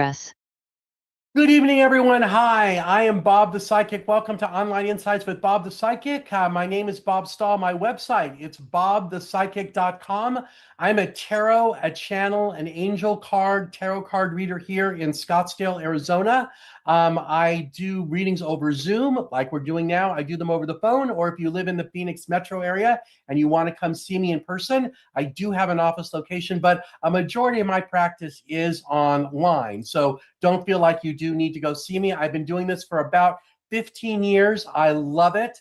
Press. Good evening, everyone. Hi, I am Bob the Psychic. Welcome to Online Insights with Bob the Psychic. My name is Bob Stahl. My website, it's bobthepsychic.com. I'm a tarot, a channel, an angel card, tarot card reader here in Scottsdale, Arizona. I do readings over Zoom, like we're doing now. I do them over the phone, or if you live in the Phoenix metro area and you want to come see me in person, I do have an office location, but a majority of my practice is online. So don't feel like you do need to go see me. I've been doing this for about 15 years. I love it.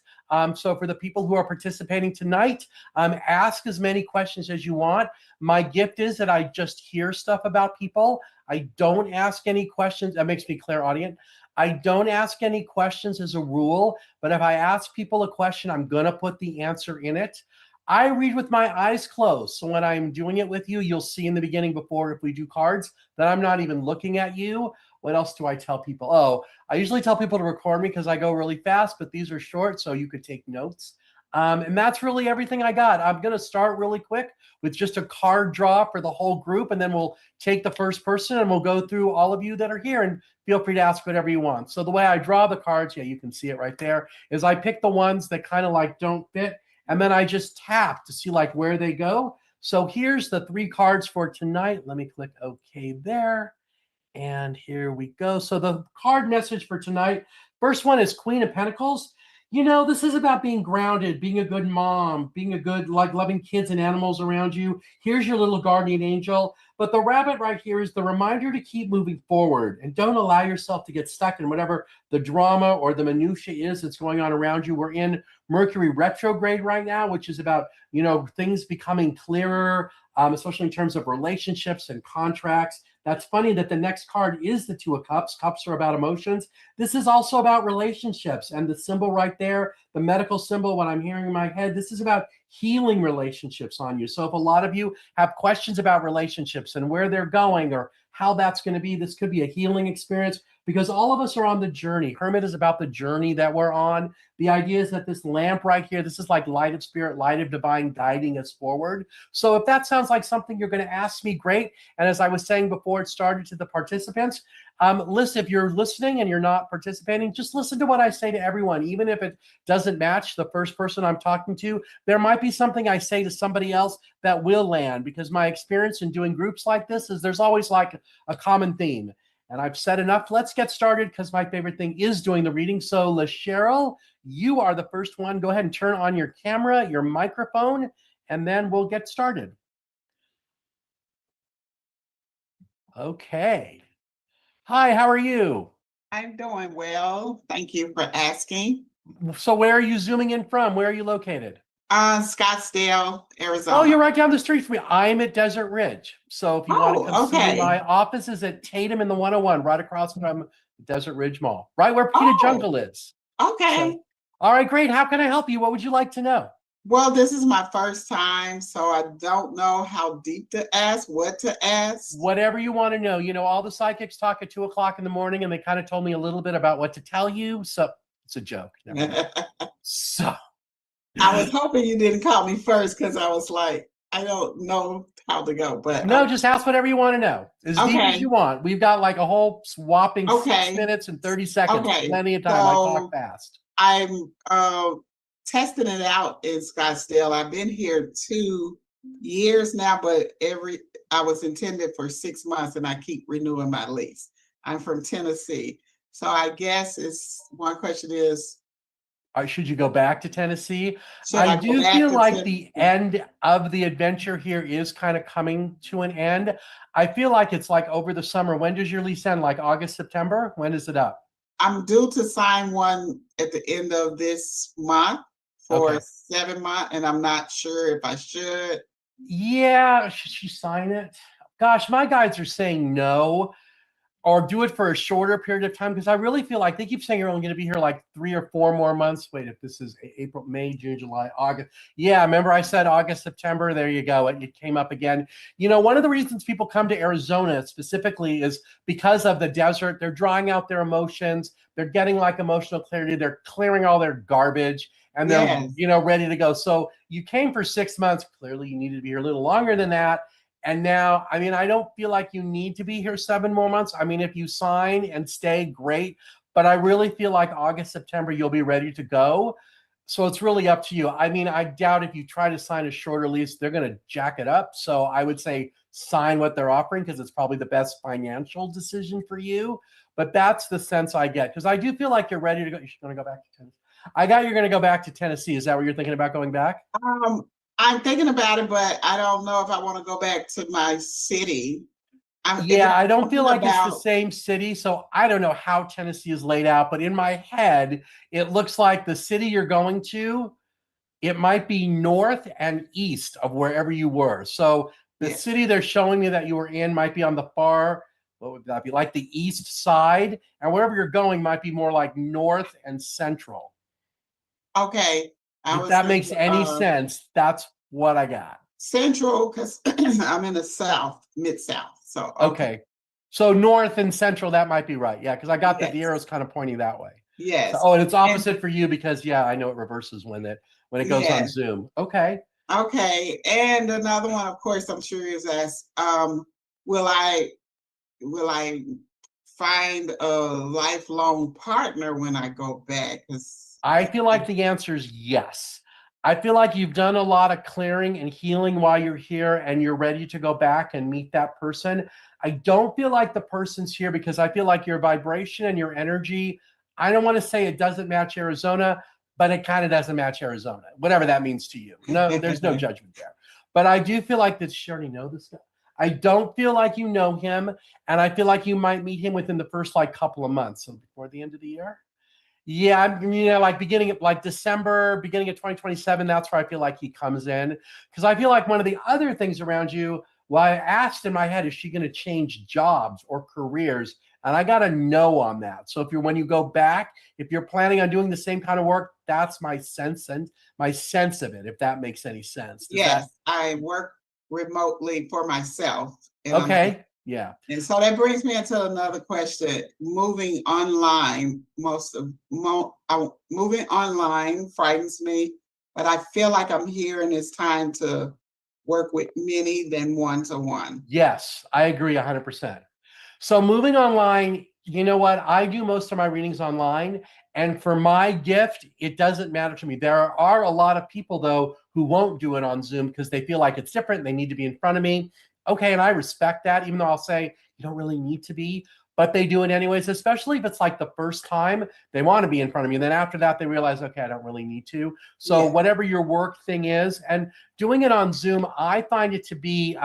So for the people who are participating tonight, ask as many questions as you want. My gift is that I just hear stuff about people. I don't ask any questions. That makes me clairaudient. I don't ask any questions as a rule, but if I ask people a question, I'm going to put the answer in it. I read with my eyes closed. So when I'm doing it with you, you'll see in the beginning before, if we do cards, that I'm not even looking at you. What else do I tell people? Oh, I usually tell people to record me because I go really fast, but these are short, so you could take notes. And that's really everything I got. I'm going to start really quick with just a card draw for the whole group, and then we'll take the first person and we'll go through all of you that are here, and feel free to ask whatever you want. So the way I draw the cards, yeah, you can see it right there, is I pick the ones that kind of like don't fit, and then I just tap to see like where they go. So here's the 3 cards for tonight. Let me click OK there. And here we go. So the card message for tonight, first one is Queen of Pentacles. You know, this is about being grounded, being a good mom, being a good, like, loving kids and animals around you. Here's your little guardian angel. But the rabbit right here is the reminder to keep moving forward and don't allow yourself to get stuck in whatever the drama or the minutia is that's going on around you. We're in Mercury retrograde right now, which is about, you know, things becoming clearer, especially in terms of relationships and contracts. That's funny that the next card is the 2 of Cups. Cups are about emotions. This is also about relationships. And the symbol right there, the medical symbol, what I'm hearing in my head, this is about healing relationships on you. So if a lot of you have questions about relationships and where they're going or how that's going to be, this could be a healing experience, because all of us are on the journey. Hermit is about the journey that we're on. The idea is that this lamp right here, this is like light of spirit, light of divine guiding us forward. So if that sounds like something you're going to ask me, great. And as I was saying before it started to the participants, listen, if you're listening and you're not participating, just listen to what I say to everyone. Even if it doesn't match the first person I'm talking to, there might be something I say to somebody else that will land, because my experience in doing groups like this is there's always like a common theme. And I've said enough. Let's get started, because my favorite thing is doing the reading. So Cheryl, you are the first one. Go ahead and turn on your camera, your microphone, and then we'll get started. Okay. Hi, how are you? I'm doing well. Thank you for asking. So where are you zooming in from? Where are you located? Scottsdale, Arizona. Oh, you're right down the street from me. I'm at Desert Ridge. So if you want to come see me, okay. my office is at Tatum in the 101, right across from Desert Ridge Mall, right where Peter Jungle is. Okay. So, all right, great. How can I help you? What would you like to know? Well, this is my first time, so I don't know how deep to ask, what to ask. Whatever you want to know. You know, all the psychics talk at 2 o'clock in the morning, and they kind of told me a little bit about what to tell you. So it's a joke. So I was hoping you didn't call me first, because I was like, I don't know how to go. But no, just ask whatever you want to know. As deep as you want. We've got like a whole whopping 6 minutes and 30 seconds. Plenty of time. So I talk fast. I'm testing it out in Scottsdale. I've been here 2 years now, but I was intended for 6 months, and I keep renewing my lease. I'm from Tennessee. So I guess one question is, should you go back to Tennessee? I do feel like the end of the adventure here is kind of coming to an end. I feel like it's like over the summer. When does your lease end? Like August, September? When is it up? I'm due to sign one at the end of this month for 7 months, and I'm not sure if I should. Yeah, should she sign it? Gosh, my guides are saying no. Or do it for a shorter period of time, because I really feel like they keep saying you're only going to be here like 3 or 4 more months. Wait, if this is April, May, June, July, August. Yeah, remember I said August, September. There you go. It came up again. You know, one of the reasons people come to Arizona specifically is because of the desert. They're drying out their emotions. They're getting like emotional clarity. They're clearing all their garbage, and they're, you know, ready to go. So you came for 6 months. Clearly, you needed to be here a little longer than that. And now, I mean, I don't feel like you need to be here 7 more months. I mean, if you sign and stay, great. But I really feel like August, September, you'll be ready to go. So it's really up to you. I mean, I doubt if you try to sign a shorter lease, they're going to jack it up. So I would say sign what they're offering because it's probably the best financial decision for you. But that's the sense I get because I do feel like you're ready to go. You're going to go back to Tennessee. I got you're going to go back to Tennessee. Is that what you're thinking about going back? I'm thinking about it, but I don't know if I want to go back to my city. Yeah, I don't feel like it's the same city. So I don't know how Tennessee is laid out, but in my head, it looks like the city you're going to, it might be north and east of wherever you were. So the city they're showing me that you were in might be on the far, what would that be, like the east side? And wherever you're going might be more like north and central. Okay. If that makes any sense, that's what I got. Central, because I'm in the south, mid-south. So okay. So north and central, that might be right. Yeah, because I got the arrows kind of pointing that way. Yes. So, and it's opposite for you because I know it reverses when it goes on Zoom. Okay. Okay. And another one, of course, I'm sure is asked, will I find a lifelong partner when I go back? I feel like the answer is yes. I feel like you've done a lot of clearing and healing while you're here and you're ready to go back and meet that person. I don't feel like the person's here because I feel like your vibration and your energy, I don't want to say it doesn't match Arizona, but it kind of doesn't match Arizona, whatever that means to you. No, there's no judgment there. But I do feel like that you already know this guy. I don't feel like you know him, and I feel like you might meet him within the first couple of months. So before the end of the year. Yeah, like beginning of like December, beginning of 2027, that's where I feel like he comes in. Because I feel like one of the other things around you, well, I asked in my head, is she going to change jobs or careers? And I got a no on that. So when you go back, if you're planning on doing the same kind of work, that's my sense of it, if that makes any sense. I work remotely for myself. Okay. Yeah. And so that brings me into another question. Moving online, moving online frightens me, but I feel like I'm here and it's time to work with many than one-to-one. Yes, I agree 100%. So moving online, you know what? I do most of my readings online. And for my gift, it doesn't matter to me. There are a lot of people, though, who won't do it on Zoom because they feel like it's different. They need to be in front of me. Okay, and I respect that, even though I'll say you don't really need to be, but they do it anyways, especially if it's like the first time they want to be in front of me. And then after that, they realize, okay, I don't really need to. So whatever your work thing is, and doing it on Zoom, I find it to be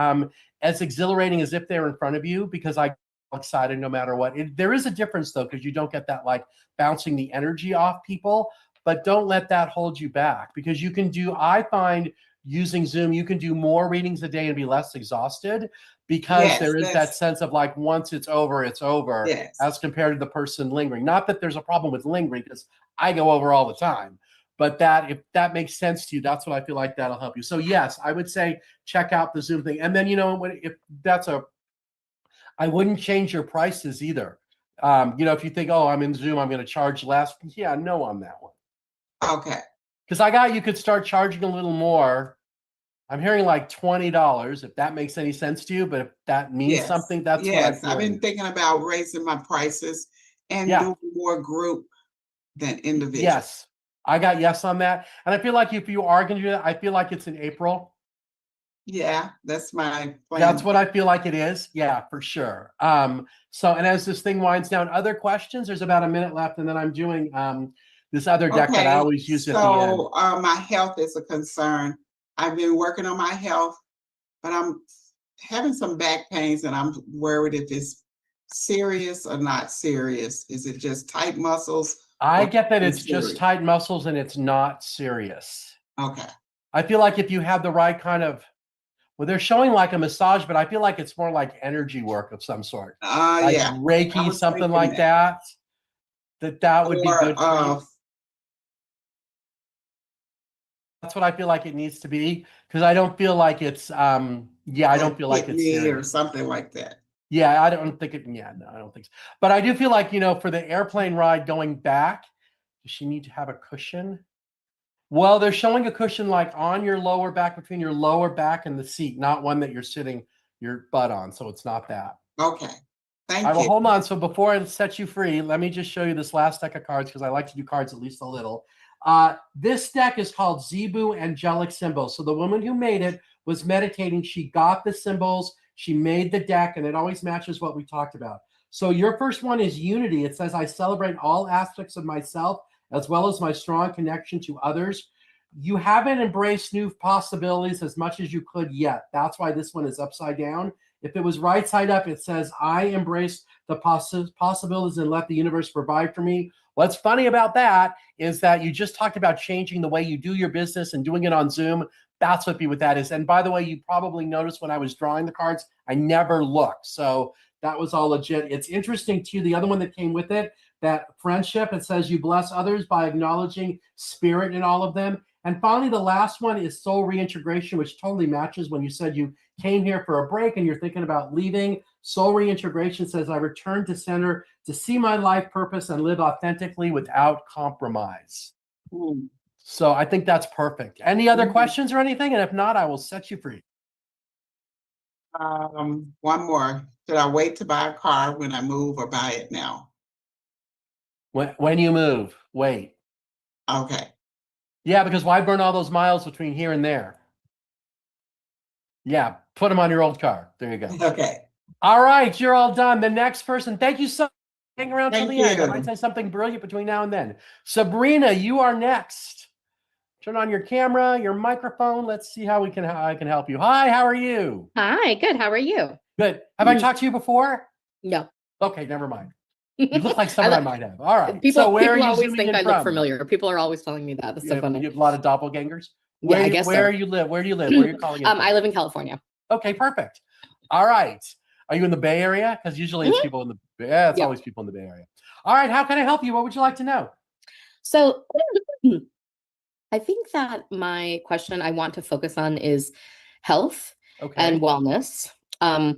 as exhilarating as if they're in front of you because I excited no matter what. There is a difference though, because you don't get that like bouncing the energy off people, but don't let that hold you back because you can do, I find using Zoom, you can do more readings a day and be less exhausted because there is that sense of like, once it's over, as compared to the person lingering. Not that there's a problem with lingering because I go over all the time, but that if that makes sense to you, that's what I feel like that'll help you. So yes, I would say check out the Zoom thing. And then, if that's I wouldn't change your prices either. If you think, oh, I'm in Zoom, I'm going to charge less. Yeah, no on that one. Okay. Because you could start charging a little more. I'm hearing like $20, if that makes any sense to you, but if that means something, that's what I've been thinking about raising my prices and doing more group than individual. Yes, I got yes on that. And I feel like if you are going to do that, I feel like it's in April. Yeah, that's my plan. That's what I feel like it is. Yeah, for sure. And as this thing winds down, other questions? There's about a minute left, and then I'm doing this other deck that I always use at the end. So my health is a concern. I've been working on my health, but I'm having some back pains, and I'm worried if it's serious or not serious. Is it just tight muscles? I get that it's just tight muscles and it's not serious. Okay. I feel like if you have the right kind of, well, they're showing like a massage, but I feel like it's more like energy work of some sort. Like Reiki, something like that. That would be good for you. That's what I feel like it needs to be, because I don't feel like it's I don't feel like it's serious. Or something like that. Yeah, I don't think it. Yeah, no, I don't think so. But I do feel like, for the airplane ride going back, does she need to have a cushion? Well, they're showing a cushion like on your lower back, between your lower back and the seat, not one that you're sitting your butt on. So it's not that. Okay. Thank I will you. hold on. So before I set you free, let me just show you this last deck of cards because I like to do cards at least a little. This deck is called Zebu Angelic Symbols. So the woman who made it was meditating. She got the symbols. She made the deck, and it always matches what we talked about. So your first one is unity. It says, I celebrate all aspects of myself as well as my strong connection to others. You haven't embraced new possibilities as much as you could yet. That's why this one is upside down. If it was right side up, it says, I embrace the possibilities and let the universe provide for me. What's funny about that is that you just talked about changing the way you do your business and doing it on Zoom. That's what that is. And by the way, you probably noticed when I was drawing the cards, I never looked. So that was all legit. It's interesting too. The other one that came with it, that friendship, it says you bless others by acknowledging spirit in all of them. And finally, the last one is soul reintegration, which totally matches when you said you came here for a break and you're thinking about leaving. Soul reintegration says, I return to center to see my life purpose and live authentically without compromise. Mm. So I think that's perfect. Any other questions or anything? And if not, I will set you free. One more. Should I wait to buy a car when I move or buy it now? When you move, wait. Okay. Yeah, because why burn all those miles between here and there? Yeah, put them on your old car. There you go. Okay. All right, you're all done. The next person, thank you so much. Hang around till the end. I might you. say something brilliant between now and then. Sabrina, you are next. Turn on your camera, your microphone. Let's see how I can help you. Hi, how are you? Hi, good. How are you? Good. Have I talked to you before? No. Okay, never mind. You look like someone I might have. All right. People, so where people are you always zooming think in I from? look familiar. People are always telling me that. That's so funny. You have a lot of doppelgangers? Yeah, I guess where so. you live? Where do you live? Where are you calling in from? I live in California. Okay, perfect. All right. Are you in the Bay Area? Because usually it's people in the it's always people in the Bay Area. All right. How can I help you? What would you like to know? So I think that my question I want to focus on is health and wellness. I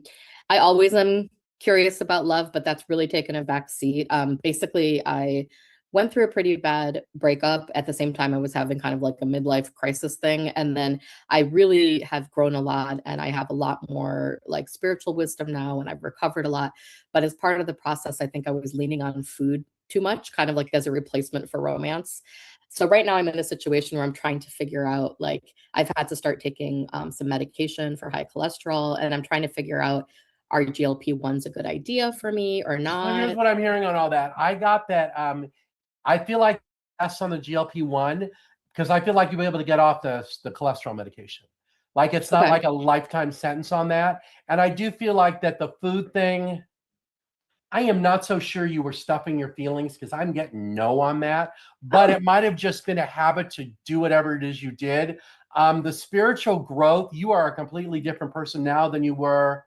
always am curious about love, but that's really taken a back seat. Basically, I went through a pretty bad breakup at the same time I was having kind of like a midlife crisis thing. And then I really have grown a lot and I have a lot more like spiritual wisdom now and I've recovered a lot. But as part of the process, I think I was leaning on food too much, kind of like as a replacement for romance. So right now I'm in a situation where I'm trying to figure out, like, I've had to start taking some medication for high cholesterol, and I'm trying to figure out, are GLP-1s a good idea for me or not? So here's what I'm hearing on all that. I got that. I feel like that's on the GLP-1 because I feel like you'll be able to get off the cholesterol medication. Like it's not like a lifetime sentence on that. And I do feel like that the food thing, I am not so sure you were stuffing your feelings because I'm getting no on that, but it might have just been a habit to do whatever it is you did. The spiritual growth, you are a completely different person now than you were.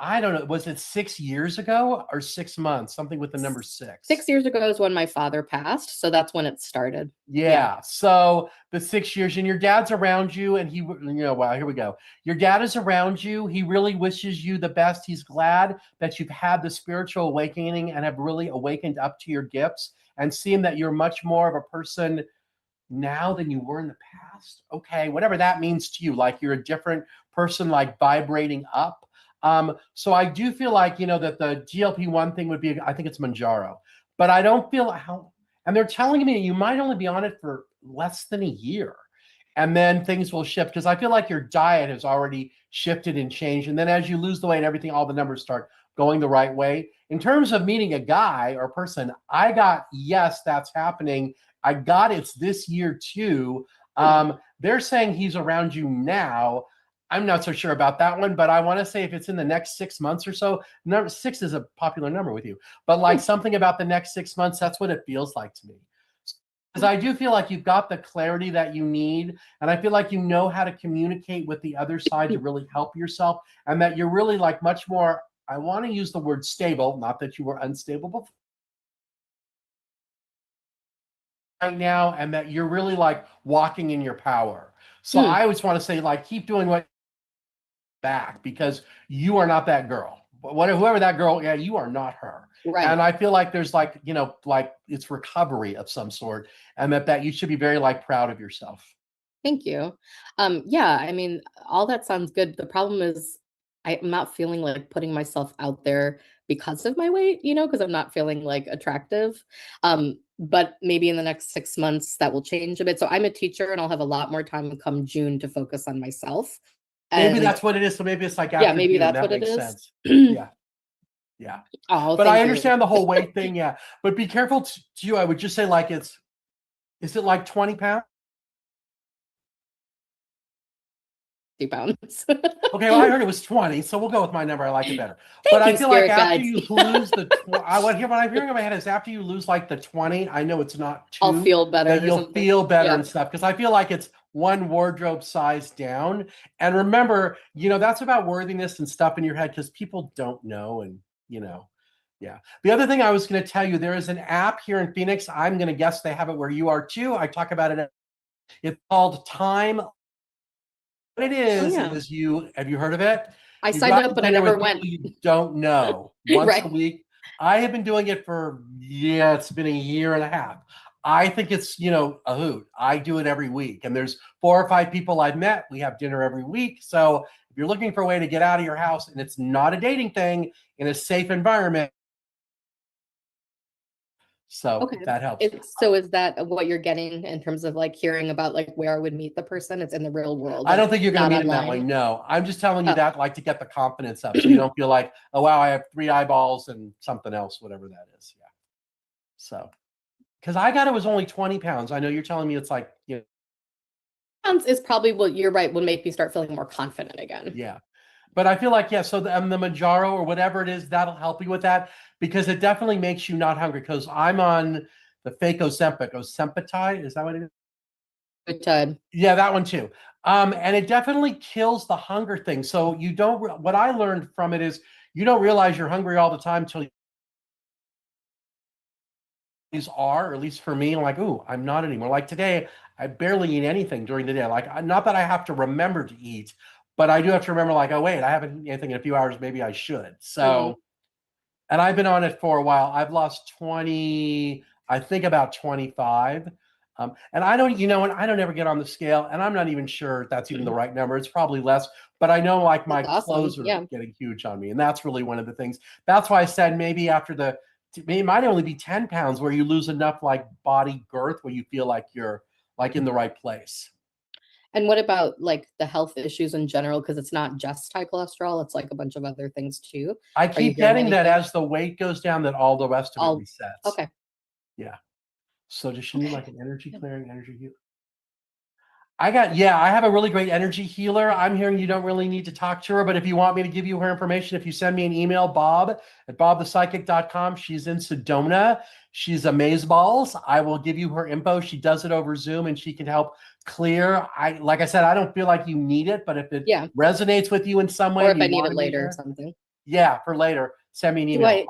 I don't know. Was it 6 years ago or 6 months? Something with the number 6. 6 years ago is when my father passed. So that's when it started. Yeah. So the 6 years and your dad's around you and he, wow, here we go. Your dad is around you. He really wishes you the best. He's glad that you've had the spiritual awakening and have really awakened up to your gifts and seeing that you're much more of a person now than you were in the past. Okay. Whatever that means to you. Like you're a different person, like vibrating up. So I do feel like, that the GLP-1 thing would be, I think it's Manjaro, but I don't feel how, and they're telling me you might only be on it for less than a year and then things will shift because I feel like your diet has already shifted and changed. And then as you lose the weight and everything, all the numbers start going the right way. In terms of meeting a guy or person, I got, yes, that's happening. I got it's this year too. They're saying he's around you now. I'm not so sure about that one, but I want to say if it's in the next 6 months or so, number 6 is a popular number with you, but like something about the next 6 months, that's what it feels like to me. Because I do feel like you've got the clarity that you need. And I feel like you know how to communicate with the other side to really help yourself. And that you're really like much more, I want to use the word stable, not that you were unstable before. Right now, and that you're really like walking in your power. So I always want to say, like, keep doing what back because you are not that girl. Whoever that girl, yeah, you are not her. Right. And I feel like there's like, like it's recovery of some sort, and that you should be very like proud of yourself. Thank you. Yeah, I mean, all that sounds good. The problem is I'm not feeling like putting myself out there because of my weight, because I'm not feeling like attractive. But maybe in the next 6 months that will change a bit. So I'm a teacher and I'll have a lot more time come June to focus on myself. Maybe And that's what it is. So maybe it's like yeah, after maybe June, that's that what it makes is. sense. Yeah. Yeah. Oh, But I thank you. understand the whole weight thing. Yeah. But be careful to you. I would just say like is it like 20 pounds? pounds. Okay, well, I heard it was 20, so we'll go with my number. I like it better. Thank But I you, feel like spirit after guides. you lose the, what I'm hearing in my head is after you lose like the 20, I know it's not 2, I'll feel better. that or you'll something. feel better Yeah. and stuff. Because I feel like it's one wardrobe size down. And remember, that's about worthiness and stuff in your head because people don't know. And, yeah. The other thing I was going to tell you, there is an app here in Phoenix. I'm going to guess they have it where you are too. I talk about it. It's called Time. What it is have you heard of it? I signed up, but I never went. You don't know once Right. a week. I have been doing it for it's been a year and a half. I think it's a hoot. I do it every week, and there's 4 or 5 people I've met. We have dinner every week. So if you're looking for a way to get out of your house and it's not a dating thing in a safe environment, so Okay. that helps. So is that what you're getting in terms of like hearing about like where I would meet the person? It's in the real world. I don't think you're going to meet online. him that way. No, I'm just telling you that like to get the confidence up, so you don't feel like, oh wow, I have 3 eyeballs and something else, whatever that is. Yeah. So, because I got it was only 20 pounds. I know you're telling me it's like pounds is probably what you're right would make me start feeling more confident again. Yeah. But I feel like, so the Manjaro or whatever it is, that'll help you with that because it definitely makes you not hungry because I'm on the fake Ozempic. Is that what it is? Yeah, that one too. And it definitely kills the hunger thing. So what I learned from it is you don't realize you're hungry all the time until or at least for me, I'm like, ooh, I'm not anymore. Like today, I barely eat anything during the day. Like, not that I have to remember to eat, but I do have to remember, like, oh, wait, I haven't eaten anything in a few hours. Maybe I should. So, and I've been on it for a while. I've lost 20, I think about 25. And I don't, and I don't ever get on the scale, and I'm not even sure that's even the right number. It's probably less, but I know like my clothes are getting huge on me. And that's really one of the things. That's why I said maybe after it might only be 10 pounds where you lose enough like body girth where you feel like you're like in the right place. And what about like the health issues in general? Because it's not just high cholesterol, it's like a bunch of other things too. I keep getting that as the weight goes down, that all the rest of it resets. Okay. Yeah. So does she need like an energy clearing, energy healer? I have a really great energy healer. I'm hearing you don't really need to talk to her, but if you want me to give you her information, if you send me an email, bob@bobthepsychic.com. She's in Sedona. She's amazeballs. I will give you her info. She does it over Zoom and she can help clear. Like I said, I don't feel like you need it, but if it resonates with you in some way, or if I need it later or something. Yeah, for later, send me an email.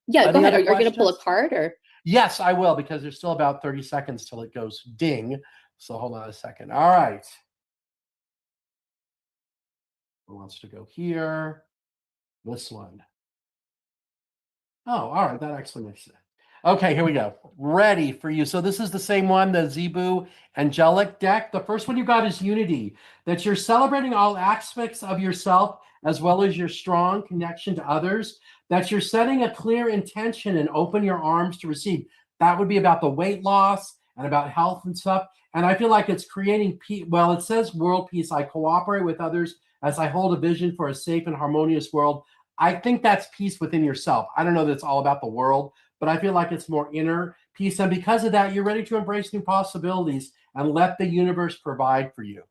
Yeah, go ahead. Are you going to pull a card or? Yes, I will, because there's still about 30 seconds till it goes ding. So hold on a second. All right. Who wants to go here? This one. Oh, all right. That actually makes sense. Okay, here we go. Ready for you. So this is the same one, the Zebu Angelic deck. The first one you got is Unity, that you're celebrating all aspects of yourself as well as your strong connection to others, that you're setting a clear intention and open your arms to receive. That would be about the weight loss and about health and stuff. And I feel like it's creating peace. Well, it says world peace. I cooperate with others as I hold a vision for a safe and harmonious world. I think that's peace within yourself. I don't know that it's all about the world, but I feel like it's more inner peace. And because of that, you're ready to embrace new possibilities and let the universe provide for you.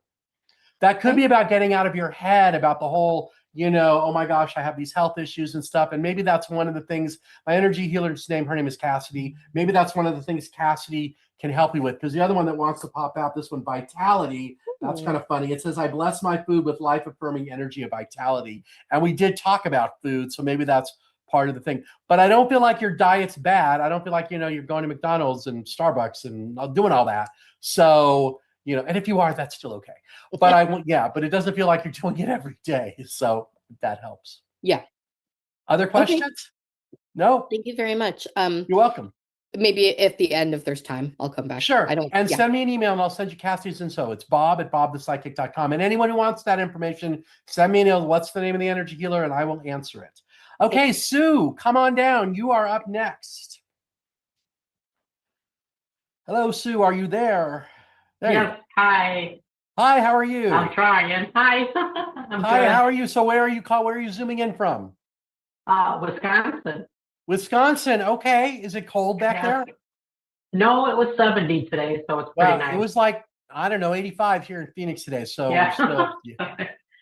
That could be about getting out of your head about the whole, oh my gosh, I have these health issues and stuff. And maybe that's one of the things, my energy healer's name, her name is Cassidy. Maybe that's one of the things Cassidy can help you with. Because the other one that wants to pop out, this one, Vitality, that's kind of funny. It says, I bless my food with life-affirming energy of vitality. And we did talk about food, so maybe that's part of the thing. But I don't feel like your diet's bad. I don't feel like, you're going to McDonald's and Starbucks and doing all that. So, and if you are, that's still okay. But but it doesn't feel like you're doing it every day. So that helps. Yeah. Other questions? Okay. No. Thank you very much. You're welcome. maybe at the end, if there's time, I'll come back. Sure. I don't. And Yeah. send me an email and I'll send you Cassie's info. It's bob@bobthepsychic.com. And anyone who wants that information, send me an email. What's the name of the energy healer? And I will answer it. Okay, Sue, come on down. You are up next. Hello, Sue. Are you there? There you Yes. Hi. Hi, how are you? I'm trying. Hi. I'm Hi, good. how are you? So where are you zooming in from? Wisconsin. Wisconsin. Okay. Is it cold back Yeah. there? No, it was 70 today, so it's pretty Well, nice. it was like, I don't know, 85 here in Phoenix today. So Yeah. we're still,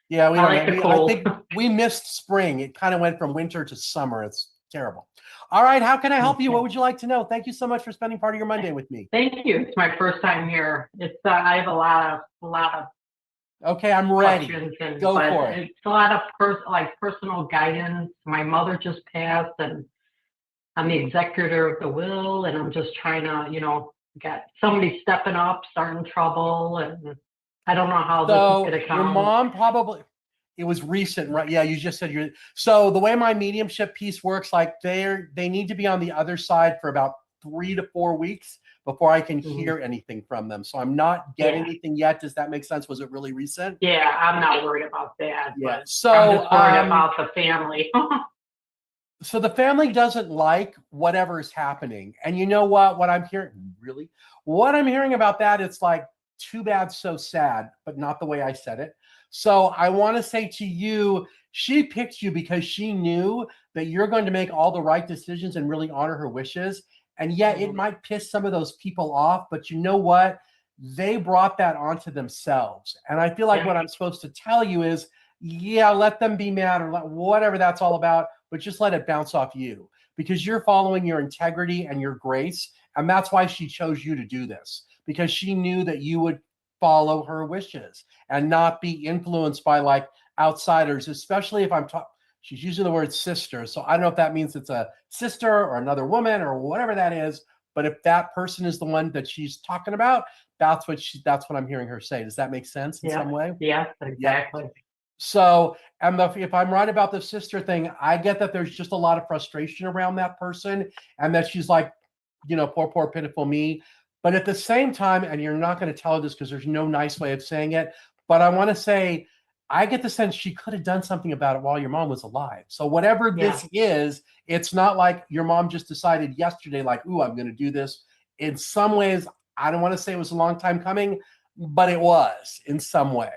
yeah, we I don't like know. the I cold. think we missed spring. It kind of went from winter to summer. It's terrible. All right. How can I help you? Okay. What would you like to know? Thank you so much for spending part of your Monday with me. Thank you. It's my first time here. It's I have a lot of Okay, I'm ready. questions, and Go but for it. it's a lot of personal guidance. My mother just passed, and I'm the executor of the will, and I'm just trying to, get somebody stepping up, starting trouble, and I don't know how this So is going to come. your mom probably, it was recent, right? Yeah, you just said so the way my mediumship piece works, like they need to be on the other side for about 3 to 4 weeks before I can hear anything from them. So I'm not getting anything yet. Does that make sense? Was it really recent? Yeah, I'm not worried about that. Yeah. But So I'm just worried about the family. so the family doesn't like whatever is happening. And you know what I'm hearing, really? What I'm hearing about that, it's like, too bad, so sad, but not the way I said it. So I want to say to you, she picked you because she knew that you're going to make all the right decisions and really honor her wishes. And yet it might piss some of those people off, but you know what? They brought that onto themselves. And I feel like what I'm supposed to tell you is, yeah, let them be mad or whatever that's all about, but just let it bounce off you because you're following your integrity and your grace. And that's why she chose you to do this, because she knew that you would follow her wishes and not be influenced by like outsiders, especially if I'm talking. She's using the word sister. So I don't know if that means it's a sister or another woman or whatever that is. But if that person is the one that she's talking about, that's what I'm hearing her say. Does that make sense in some way? Yes, exactly. Yeah. So, and if I'm right about the sister thing, I get that there's just a lot of frustration around that person and that she's like, poor, pitiful me. But at the same time, and you're not going to tell her this because there's no nice way of saying it, but I want to say, I get the sense she could have done something about it while your mom was alive. So whatever this is, it's not like your mom just decided yesterday, like, ooh, I'm going to do this. In some ways, I don't want to say it was a long time coming, but it was in some way.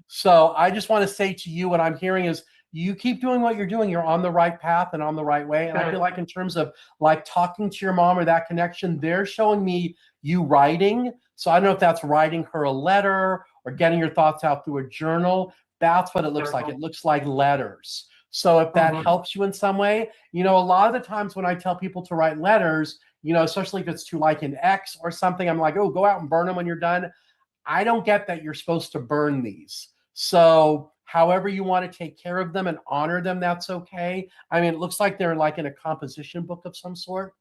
So I just want to say to you, what I'm hearing is you keep doing what you're doing. You're on the right path and on the right way. And I feel like in terms of like talking to your mom or that connection, they're showing me you writing. So I don't know if that's writing her a letter or getting your thoughts out through a journal. That's what it looks like. It looks like letters. So if that helps you in some way, a lot of the times when I tell people to write letters, especially if it's to like an ex or something, I'm like, oh, go out and burn them when you're done. I don't get that you're supposed to burn these. So however you want to take care of them and honor them, that's okay. I mean, it looks like they're like in a composition book of some sort.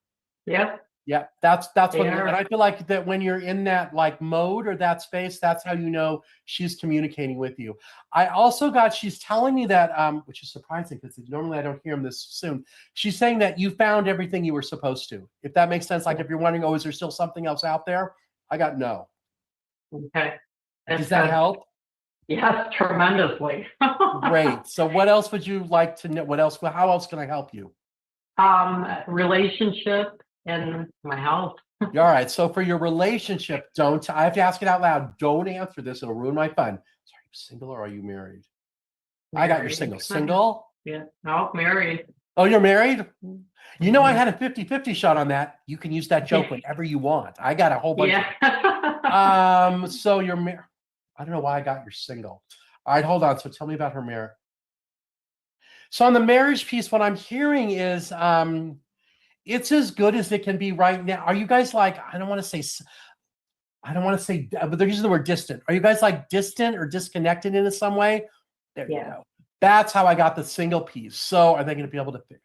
Yeah. Yeah, that's what, and I feel like that when you're in that like mode or that space, that's how you know she's communicating with you. I also she's telling me that, which is surprising because normally I don't hear him this soon. She's saying that you found everything you were supposed to. If that makes sense, like if you're wondering, oh, is there still something else out there? I got no. Okay. Does that help? Yes, tremendously. Great. So what else would you like to know? How else can I help you? Relationship and my health. All right. So for your relationship, I have to ask it out loud. Don't answer this. It'll ruin my fun. So are you single or are you married? I got your single. Single? Yeah. No, married. Oh, you're married? I had a 50-50 shot on that. You can use that joke whenever you want. I got a whole bunch of so you're married. I don't know why I got your single. All right, hold on. So tell me about her marriage. So on the marriage piece, what I'm hearing is it's as good as it can be right now. Are you guys like, I don't want to say, but they're using the word distant. Are you guys like distant or disconnected in some way? There you go. That's how I got the single piece. So are they going to be able to figure?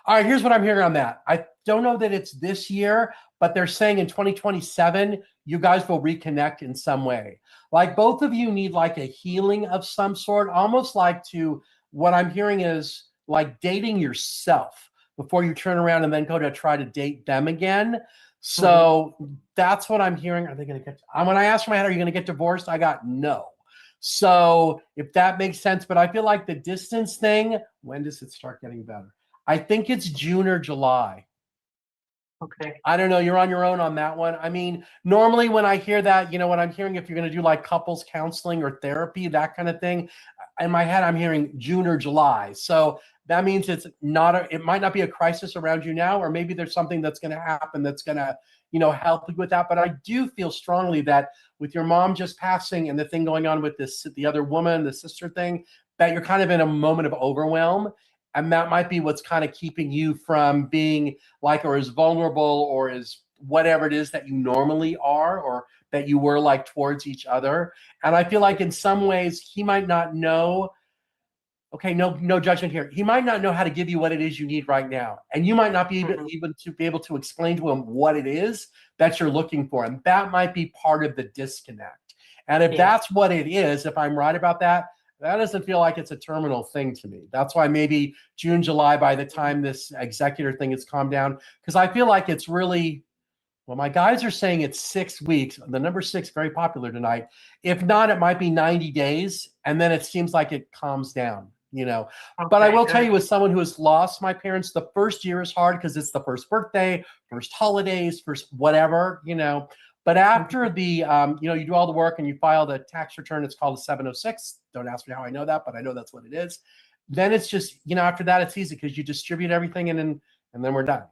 All right, here's what I'm hearing on that. I don't know that it's this year, but they're saying in 2027, you guys will reconnect in some way. Like both of you need like a healing of some sort, almost like what I'm hearing is like dating yourself. before you turn around and then go to try to date them again. So that's what I'm hearing. Are they going to get, when I asked my head, are you going to get divorced? I got no. So if that makes sense, but I feel like the distance thing, when does it start getting better? I think it's June or July. Okay. I don't know. You're on your own on that one. I mean, normally when I hear that, you know, what I'm hearing, if you're going to do like couples counseling or therapy, that kind of thing, in my head, I'm hearing June or July. So that means it's not it might not be a crisis around you now, or maybe there's something that's going to happen that's going to, you know, help you with that. But I do feel strongly that with your mom just passing and the thing going on with the other woman, the sister thing, that you're kind of in a moment of overwhelm. And that might be what's kind of keeping you from being like, or as vulnerable, or as whatever it is that you normally are, or that you were like towards each other. And I feel like in some ways he might not know, okay, no judgment here. He might not know how to give you what it is you need right now. And you might not be even to be able to explain to him what it is that you're looking for. And that might be part of the disconnect. And if that's what it is, if I'm right about that, that doesn't feel like it's a terminal thing to me. That's why maybe June, July, by the time this executor thing has calmed down, because I feel like it's really, well, my guys are saying it's 6 weeks. The number 6, very popular tonight. If not, it might be 90 days. And then it seems like it calms down, you know. Okay, but I will tell you, as someone who has lost my parents, the first year is hard because it's the first birthday, first holidays, first whatever, you know. But after the, you know, you do all the work and you file the tax return, it's called a 706. Don't ask me how I know that, but I know that's what it is. Then it's just, you know, after that, it's easy because you distribute everything and then we're done.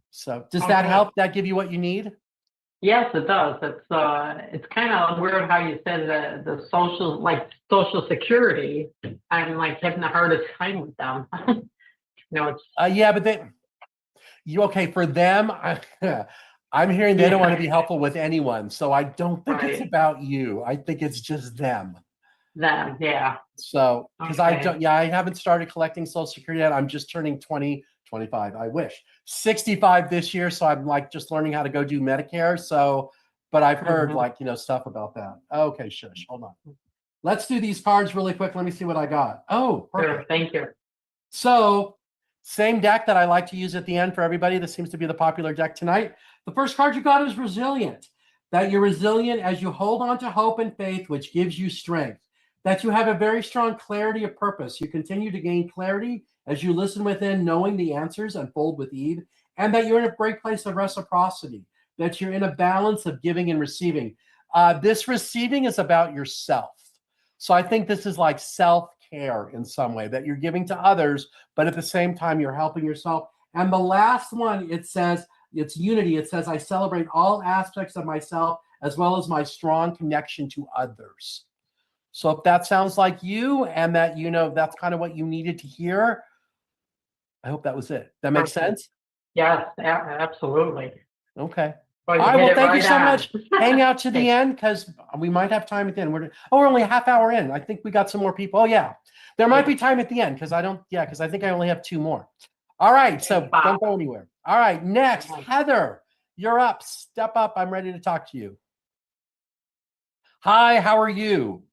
So does that help? That give you what you need? Yes, it does. It's kind of weird how you said the social security. I'm like having the hardest time with them. You know, it's yeah, but okay, for them, I'm hearing they don't want to be helpful with anyone. So I don't think it's about you. I think it's just them. Them, yeah. So, because I haven't started collecting Social Security yet. I'm just turning 25. I wish 65 this year. So I'm like just learning how to go do Medicare. So, but I've heard like, you know, stuff about that. Okay, shush. Hold on. Let's do these cards really quick. Let me see what I got. Oh, perfect. Sure, thank you. So, same deck that I like to use at the end for everybody. This seems to be the popular deck tonight. The first card you got is resilient. That you're resilient as you hold on to hope and faith, which gives you strength. That you have a very strong clarity of purpose. You continue to gain clarity as you listen within, knowing the answers unfold with ease. And that you're in a great place of reciprocity. That you're in a balance of giving and receiving. This receiving is about yourself. So I think this is like self-care in some way, that you're giving to others, but at the same time, you're helping yourself. And the last one, it says, it's unity. It says, I celebrate all aspects of myself as well as my strong connection to others. So if that sounds like you and that, you know, that's kind of what you needed to hear, I hope that was it. That makes sense? Yes, absolutely. Okay. Well, all right, well, thank you so much. Hang out to the end because we might have time at the end. We're only a half hour in. I think we got some more people. Oh, yeah. There might be time at the end because because I think I only have 2 more. All right, so don't go anywhere. All right, next, Heather, you're up. Step up. I'm ready to talk to you. Hi, how are you?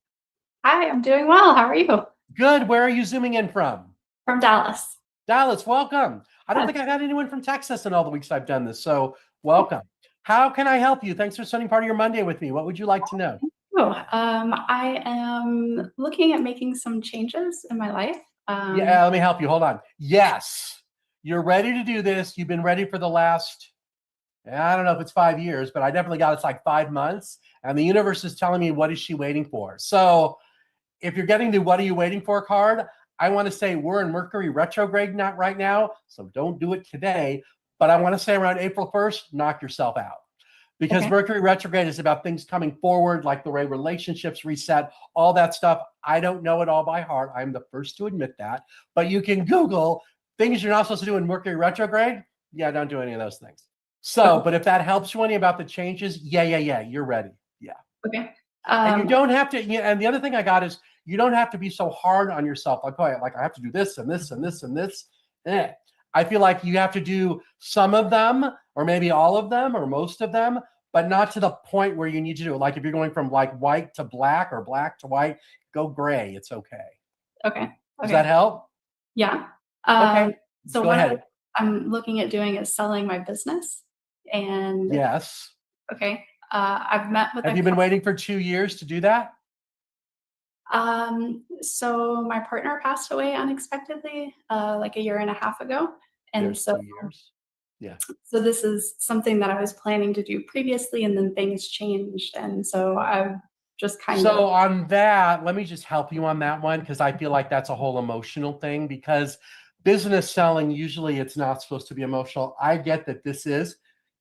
Hi, I'm doing well. How are you? Good. Where are you zooming in from? From Dallas. Dallas, welcome. I don't think I've had anyone from Texas in all the weeks I've done this, so welcome. How can I help you? Thanks for spending part of your Monday with me. What would you like to know? I am looking at making some changes in my life. Yeah, let me help you. Hold on. Yes, you're ready to do this. You've been ready for the last, I don't know if it's 5 years, but I definitely got it's like 5 months. And the universe is telling me, what is she waiting for? So if you're getting the what are you waiting for card, I want to say we're in Mercury retrograde right now. So don't do it today. But I want to say around April 1st, knock yourself out. Because Mercury retrograde is about things coming forward, like the way relationships reset, all that stuff. I don't know it all by heart. I'm the first to admit that. But you can Google things you're not supposed to do in Mercury retrograde. Yeah, don't do any of those things. So, but if that helps you any about the changes, yeah, you're ready. Yeah. Okay. And you don't have to, and the other thing I got is you don't have to be so hard on yourself. Like, oh, like I have to do this and this and this and this. I feel like you have to do some of them or maybe all of them or most of them, but not to the point where you need to do it. Like if you're going from like white to black or black to white, go gray. It's okay. Okay. Does that help? Yeah. Okay. So Go what ahead. I'm looking at doing is selling my business. And Yes. okay, I've met with Have you been waiting for 2 years to do that? So my partner passed away unexpectedly, like a year and a half ago. And There's so 2 years. Yeah. so this is something that I was planning to do previously, and then things changed. And so I've just kind So of on that, let me just help you on that one, because I feel like that's a whole emotional thing, because business selling, usually it's not supposed to be emotional. I get that this is.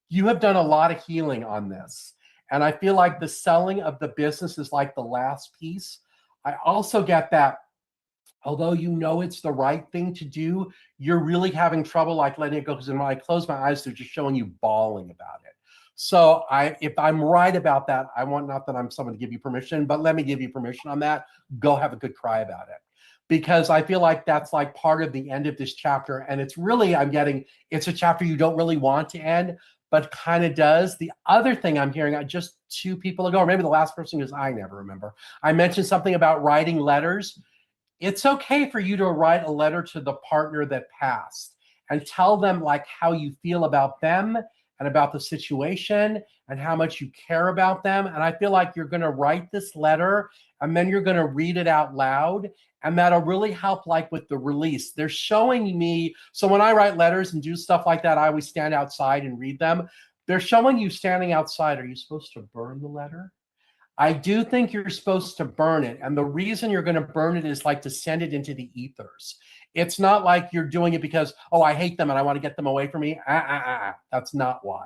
You have done a lot of healing on this. And I feel like the selling of the business is like the last piece. I also get that although you know it's the right thing to do, you're really having trouble like letting it go, because when I close my eyes, they're just showing you bawling about it. So if I'm right about that, I want, not that I'm someone to give you permission, but let me give you permission on that. Go have a good cry about it. Because I feel like that's like part of the end of this chapter. And it's really, it's a chapter you don't really want to end, but kind of does. The other thing I'm hearing, just 2 people ago, or maybe the last person, is I never remember. I mentioned something about writing letters. It's okay for you to write a letter to the partner that passed and tell them like how you feel about them and about the situation and how much you care about them. And I feel like you're going to write this letter and then you're going to read it out loud. And that'll really help like with the release. They're showing me, so when I write letters and do stuff like that, I always stand outside and read them. They're showing you standing outside. Are you supposed to burn the letter? I do think you're supposed to burn it. And the reason you're going to burn it is like to send it into the ethers. It's not like you're doing it because, oh, I hate them and I want to get them away from me. That's not why.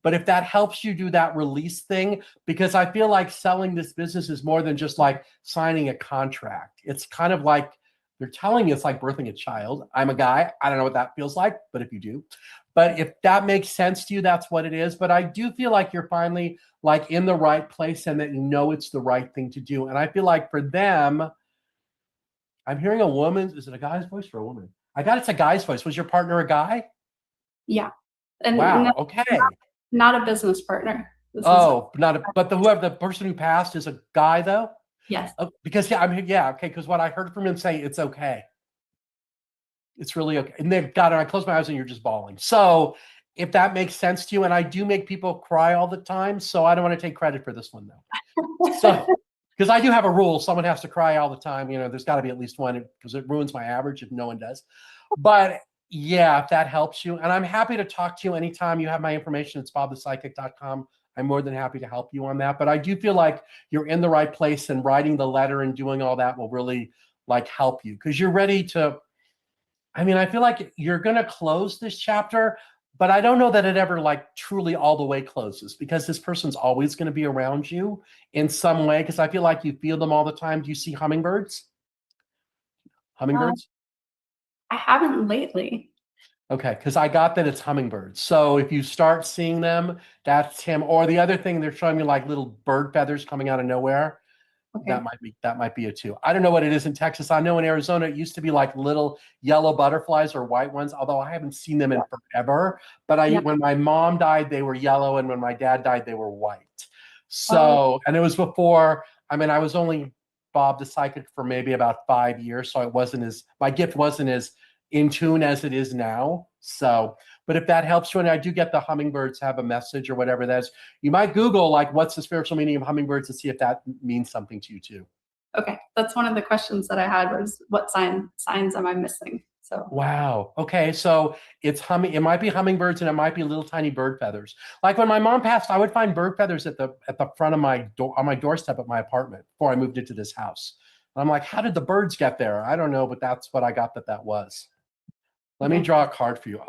But if that helps you do that release thing, because I feel like selling this business is more than just like signing a contract. It's kind of like they're telling you it's like birthing a child. I'm a guy. I don't know what that feels like, but if you do. But if that makes sense to you, that's what it is. But I do feel like you're finally like in the right place and that you know it's the right thing to do. And I feel like for them, I'm hearing a woman. Is it a guy's voice or a woman? I got it's a guy's voice. Was your partner a guy? yeah. And wow. Okay. Not a business partner. Not a, but the person who passed is a guy though? Yes. Because okay. Because what I heard from him say, it's okay. It's really okay. And they've got it. I close my eyes and you're just bawling. So if that makes sense to you, and I do make people cry all the time, so I don't want to take credit for this one though. So, because I do have a rule, someone has to cry all the time. You know, there's got to be at least one, because it ruins my average if no one does. But yeah, if that helps you, and I'm happy to talk to you anytime. You have my information. It's bobthepsychic.com. I'm more than happy to help you on that. But I do feel like you're in the right place, and writing the letter and doing all that will really like help you, because you're ready to. I mean, I feel like you're going to close this chapter, but I don't know that it ever like truly all the way closes, because this person's always going to be around you in some way, because I feel like you feel them all the time. Do you see hummingbirds? Hummingbirds? I haven't lately. Okay, because I got that it's hummingbirds. So if you start seeing them, that's him. Or the other thing, they're showing me like little bird feathers coming out of nowhere. Okay. That might be a 2. I don't know what it is in Texas. I know in Arizona it used to be like little yellow butterflies or white ones, although I haven't seen them in forever. But when my mom died, they were yellow, and when my dad died, they were white. So, and it was before. I mean, I was only Bob the Psychic for maybe about 5 years, so my gift wasn't as in tune as it is now. So, but if that helps you, and I do get the hummingbirds have a message or whatever that is, you might Google like what's the spiritual meaning of hummingbirds to see if that means something to you too. Okay, that's one of the questions that I had was what signs am I missing? So wow. Okay, so it might be hummingbirds, and it might be little tiny bird feathers. Like when my mom passed, I would find bird feathers at the front of my door, on my doorstep at my apartment before I moved into this house. And I'm like, how did the birds get there? I don't know, but that's what I got that was. Let me draw a card for you.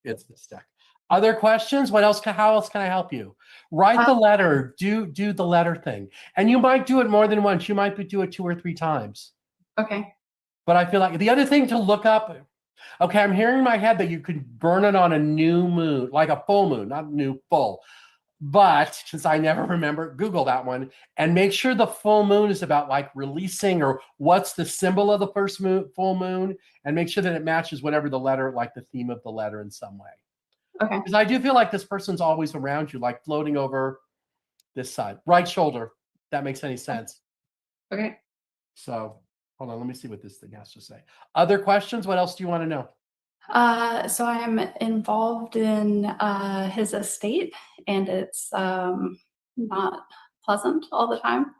It's this deck. Other questions? How else can I help you? Write the letter, do the letter thing. And you might do it more than once. You might do it 2 or 3 times. Okay. But I feel like the other thing to look up, okay, I'm hearing in my head that you could burn it on a new moon, like a full moon, not new, full. But since I never remember, Google that one and make sure the full moon is about like releasing, or what's the symbol of the first full moon, and make sure that it matches whatever the letter, like the theme of the letter in some way. Okay. Because I do feel like this person's always around you, like floating over this side, right shoulder. If that makes any sense. Okay. So hold on, let me see what this thing has to say. Other questions? What else do you want to know? So I'm involved in his estate, and it's not pleasant all the time.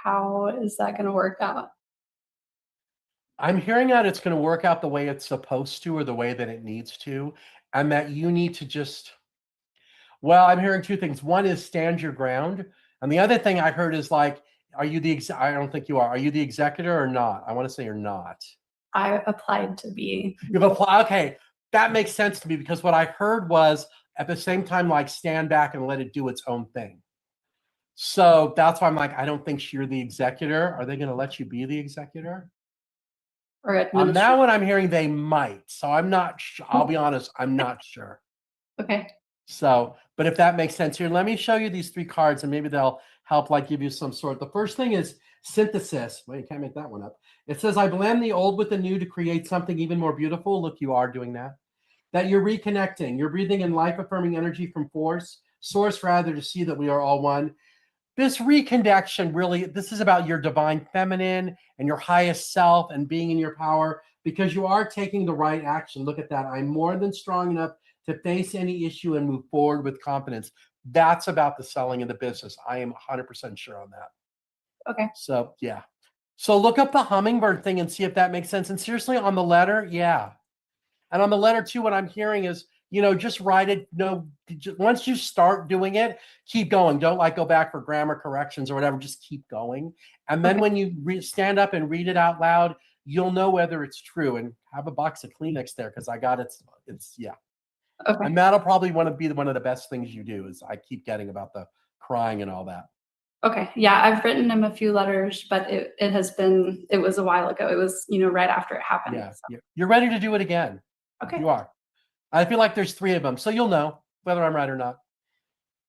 How is that going to work out? I'm hearing that it's going to work out the way it's supposed to, or the way that it needs to, and that you need to just, well, I'm hearing two things. One is stand your ground, and the other thing I heard is like, are you the I don't think you are. Are you the executor or not? I want to say you're not. I applied to be. You've applied. Okay, that makes sense to me, because what I heard was at the same time, like, stand back and let it do its own thing. So that's why I'm like, I don't think you're the executor. Are they going to let you be the executor? Or On administrator. that one, I'm hearing they might. So I'm not sure. I'll be honest, I'm not sure. Okay. So, but if that makes sense here, let me show you these 3 cards, and maybe they'll help, like, give you some sort. The first thing is synthesis. Wait, you can't make that one up. It says, I blend the old with the new to create something even more beautiful. Look, you are doing that. That you're reconnecting. You're breathing in life-affirming energy from source, rather, to see that we are all one. This reconnection, really, this is about your divine feminine and your highest self and being in your power, because you are taking the right action. Look at that. I'm more than strong enough to face any issue and move forward with confidence. That's about the selling of the business. I am 100% sure on that. Okay. So, yeah. So look up the hummingbird thing and see if that makes sense. And seriously, on the letter, yeah. And on the letter too, what I'm hearing is, just write it. Once you start doing it, keep going. Don't like go back for grammar corrections or whatever. Just keep going. And then when you stand up and read it out loud, you'll know whether it's true. And have a box of Kleenex there, because I got it. It's yeah. Okay. And that'll probably be one of the best things you do, is I keep getting about the crying and all that. Okay. Yeah, I've written him a few letters, but it was a while ago. It was, right after it happened. Yeah. So. You're ready to do it again. Okay. You are. I feel like there's 3 of them, so you'll know whether I'm right or not.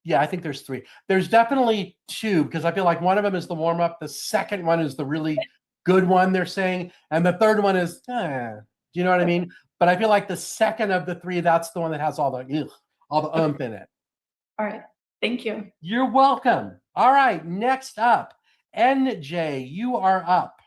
Yeah, I think there's 3. There's definitely 2, because I feel like one of them is the warm up. The second one is the really good one, they're saying, and the third one is, do you know what I mean? But I feel like the second of the 3, that's the one that has all the in it. All right. Thank you. You're welcome. All right. Next up, NJ, you are up.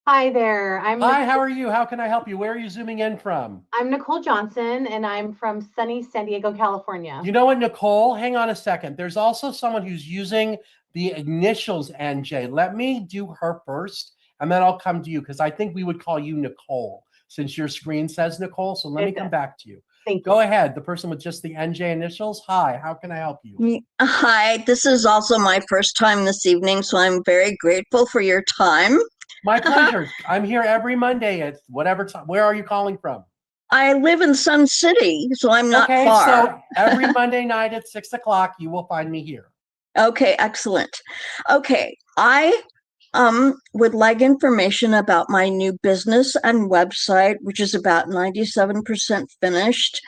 Hi there. Hi, how are you? How can I help you? Where are you zooming in from? I'm Nicole Johnson, and I'm from sunny San Diego, California. You know what, Nicole? Hang on a second. There's also someone who's using the initials NJ. Let me do her first, and then I'll come to you, because I think we would call you Nicole, since your screen says Nicole. So let me come back to you. Thank you. Go ahead. The person with just the NJ initials. Hi, how can I help you? Hi, this is also my first time this evening, so I'm very grateful for your time. My pleasure. I'm here every Monday at whatever time. Where are you calling from? I live in Sun City, so I'm not far. So every Monday night at 6 o'clock, you will find me here. Okay, excellent. Okay, I would like information about my new business and website, which is about 97% finished,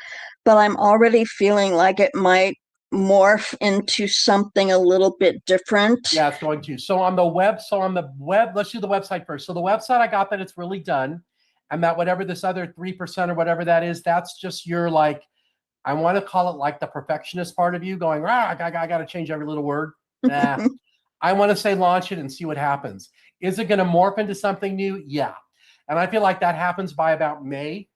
but I'm already feeling like it might morph into something a little bit different. Yeah, it's going to. So on the web, let's do the website first. So the website, I got that it's really done, and that whatever this other 3% or whatever that is, that's just your, like, I want to call it like the perfectionist part of you going, I got to change every little word. Nah. I want to say launch it and see what happens. Is it going to morph into something new? Yeah. And I feel like that happens by about May.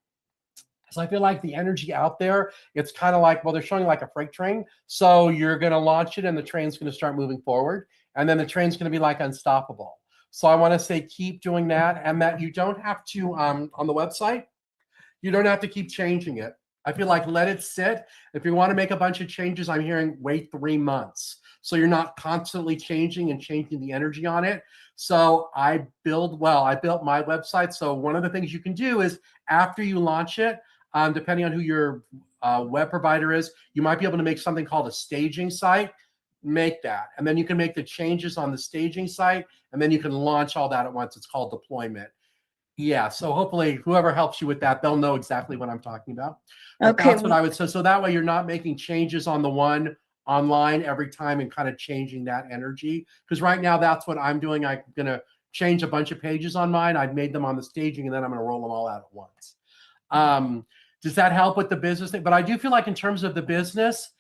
So I feel like the energy out there, it's kind of like, well, they're showing like a freight train. So you're going to launch it and the train's going to start moving forward. And then the train's going to be like unstoppable. So I want to say keep doing that, and that you don't have to, on the website, you don't have to keep changing it. I feel like let it sit. If you want to make a bunch of changes, I'm hearing wait 3 months. So you're not constantly changing and changing the energy on it. So I built my website. So one of the things you can do is after you launch it, depending on who your web provider is, you might be able to make something called a staging site. Make that. And then you can make the changes on the staging site, and then you can launch all that at once. It's called deployment. Yeah, so hopefully whoever helps you with that, they'll know exactly what I'm talking about. But Okay. That's what I would say. So that way you're not making changes on the one online every time and kind of changing that energy. Because right now that's what I'm doing. I'm going to change a bunch of pages on mine. I've made them on the staging, and then I'm going to roll them all out at once. Does that help with the business thing? But I do feel like in terms of the business,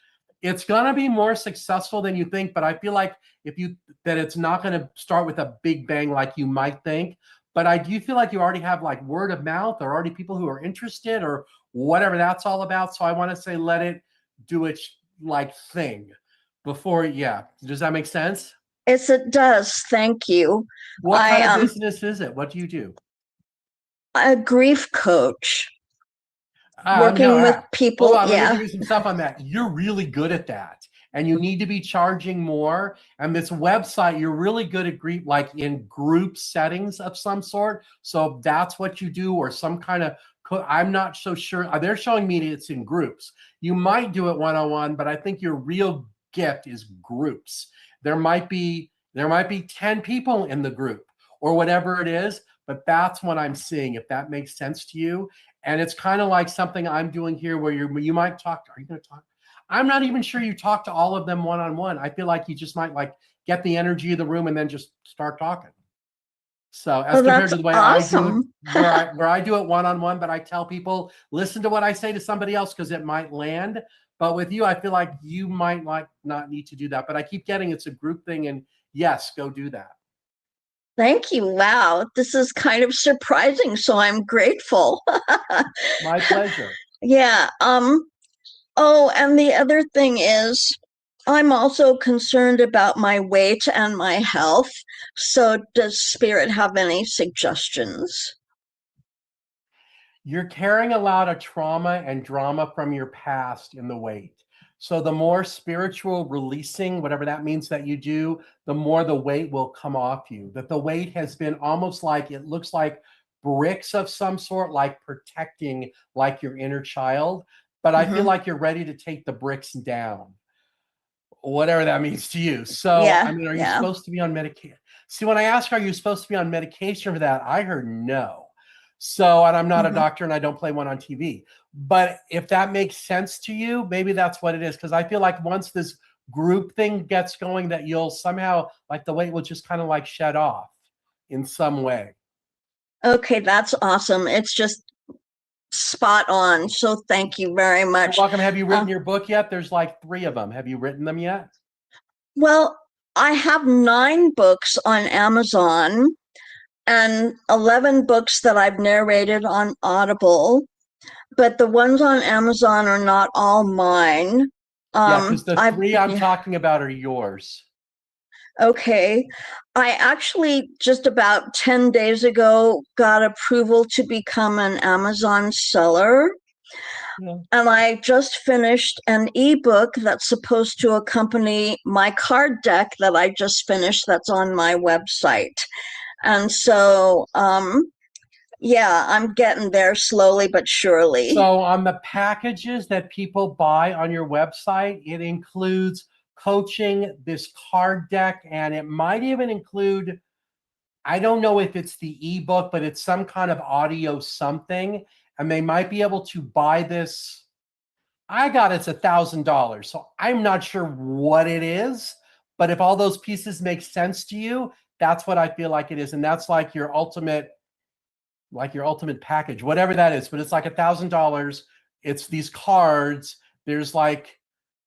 it's going to be more successful than you think. But I feel like that it's not going to start with a big bang like you might think. but I do feel like you already have like word of mouth or already people who are interested or whatever that's all about. So I want to say, let it do its like thing before. Yeah. Does that make sense? Yes, it does. Thank you. What kind of business is it? What do you do? A grief coach. No, Working with people. Hold on, let me Yeah. give you some stuff on that. You're really good at that. And you need to be charging more. And this website, you're really good at like in group settings of some sort. So that's what you do, or some kind of, I'm not so sure. They're showing me it's in groups. You might do it one-on-one, but I think your real gift is groups. There might be 10 people in the group or whatever it is, but that's what I'm seeing, if that makes sense to you. And it's kind of like something I'm doing here where you might talk. Are you going to talk? I'm not even sure you talk to all of them one-on-one. I feel like you just might like get the energy of the room and then just start talking. So as compared to the way awesome. I do it, where I do it one-on-one, but I tell people, listen to what I say to somebody else because it might land. But with you, I feel like you might like not need to do that. But I keep getting it's a group thing, and yes, go do that. Thank you. Wow. This is kind of surprising. So I'm grateful. My pleasure. Yeah. Oh, and the other thing is I'm also concerned about my weight and my health. So does Spirit have any suggestions? You're carrying a lot of trauma and drama from your past in the weight. So the more spiritual releasing, whatever that means that you do, the more the weight will come off you. That the weight has been almost like, it looks like bricks of some sort, like protecting like your inner child. But I feel like you're ready to take the bricks down, whatever that means to you. So, Yeah, I mean, are you supposed to be on medication? See, when I asked, are you supposed to be on medication for that? I heard no. So, and I'm not a doctor and I don't play one on TV. But if that makes sense to you, maybe that's what it is. Because I feel like once this group thing gets going, that you'll somehow, like the weight will just kind of like shed off in some way. Okay, that's awesome. It's just spot on. So thank you very much. You're welcome. Have you written your book yet? There's like 3 of them. Have you written them yet? Well, I have 9 books on Amazon and 11 books that I've narrated on Audible, but the ones on Amazon are not all mine. Yeah, because the 3 I'm talking about are yours. Okay. I actually just about 10 days ago got approval to become an Amazon seller. Yeah. And I just finished an ebook that's supposed to accompany my card deck that I just finished that's on my website. And so, yeah, I'm getting there slowly but surely. So on the packages that people buy on your website, it includes coaching, this card deck, and it might even include, I don't know if it's the ebook, but it's some kind of audio something, and they might be able to buy this. I got it's $1,000, so I'm not sure what it is, but if all those pieces make sense to you, that's what I feel like it is, and that's like your ultimate package, whatever that is. But it's like $1,000. It's these cards. There's like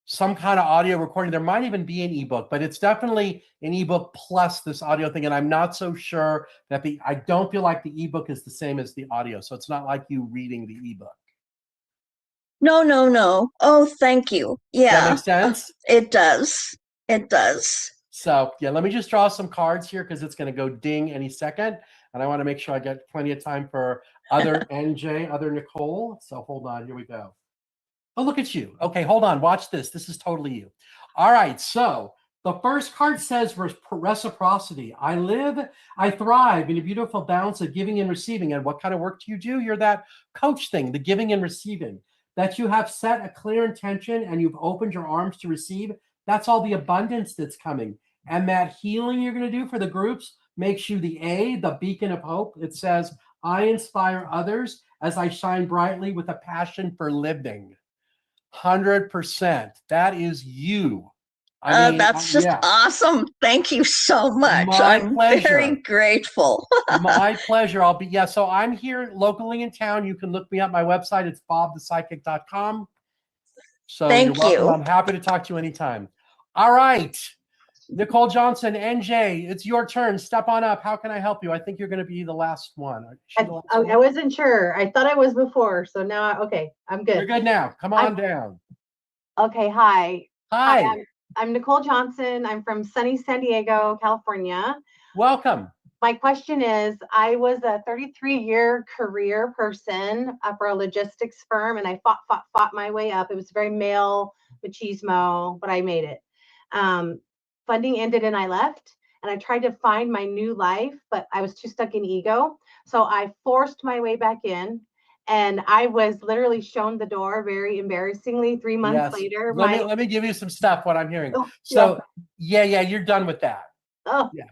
some kind of audio recording. There might even be an ebook, but it's definitely an ebook plus this audio thing. And I'm not so sure that I don't feel like the ebook is the same as the audio. So it's not like you reading the ebook. No. Oh, thank you. Yeah. Does that make sense? It does. It does. So yeah, let me just draw some cards here because it's going to go ding any second. And I want to make sure I get plenty of time for other NJ, other Nicole. So hold on, here we go. Oh, look at you. Okay, hold on, watch this. This is totally you. All right, so the first card says reciprocity. I thrive in a beautiful balance of giving and receiving. And what kind of work do you do? You're that coach thing, the giving and receiving. That you have set a clear intention and you've opened your arms to receive. That's all the abundance that's coming. And that healing you're going to do for the groups makes you the beacon of hope. It says, I inspire others as I shine brightly with a passion for living. 100%. That is you. I mean, that's just awesome. Thank you so much. I'm very grateful. My pleasure. So I'm here locally in town. You can look me up. My website, it's bobthepsychic.com. So Thank you're welcome. you. I'm happy to talk to you anytime. All right. Nicole Johnson, NJ, it's your turn. Step on up. How can I help you? I think you're going to be the last one. I wasn't sure. I thought I was before. So now, okay, I'm good. You're good now. Come on down. Okay, hi. Hi. I'm Nicole Johnson. I'm from sunny San Diego, California. Welcome. My question is, I was a 33-year career person for a logistics firm, and I fought my way up. It was very male machismo, but I made it. Funding ended and I left, and I tried to find my new life, but I was too stuck in ego. So I forced my way back in, and I was literally shown the door very embarrassingly 3 months later. Let me give you some stuff, what I'm hearing. Oh, So yeah, you're done with that. Oh. Yeah.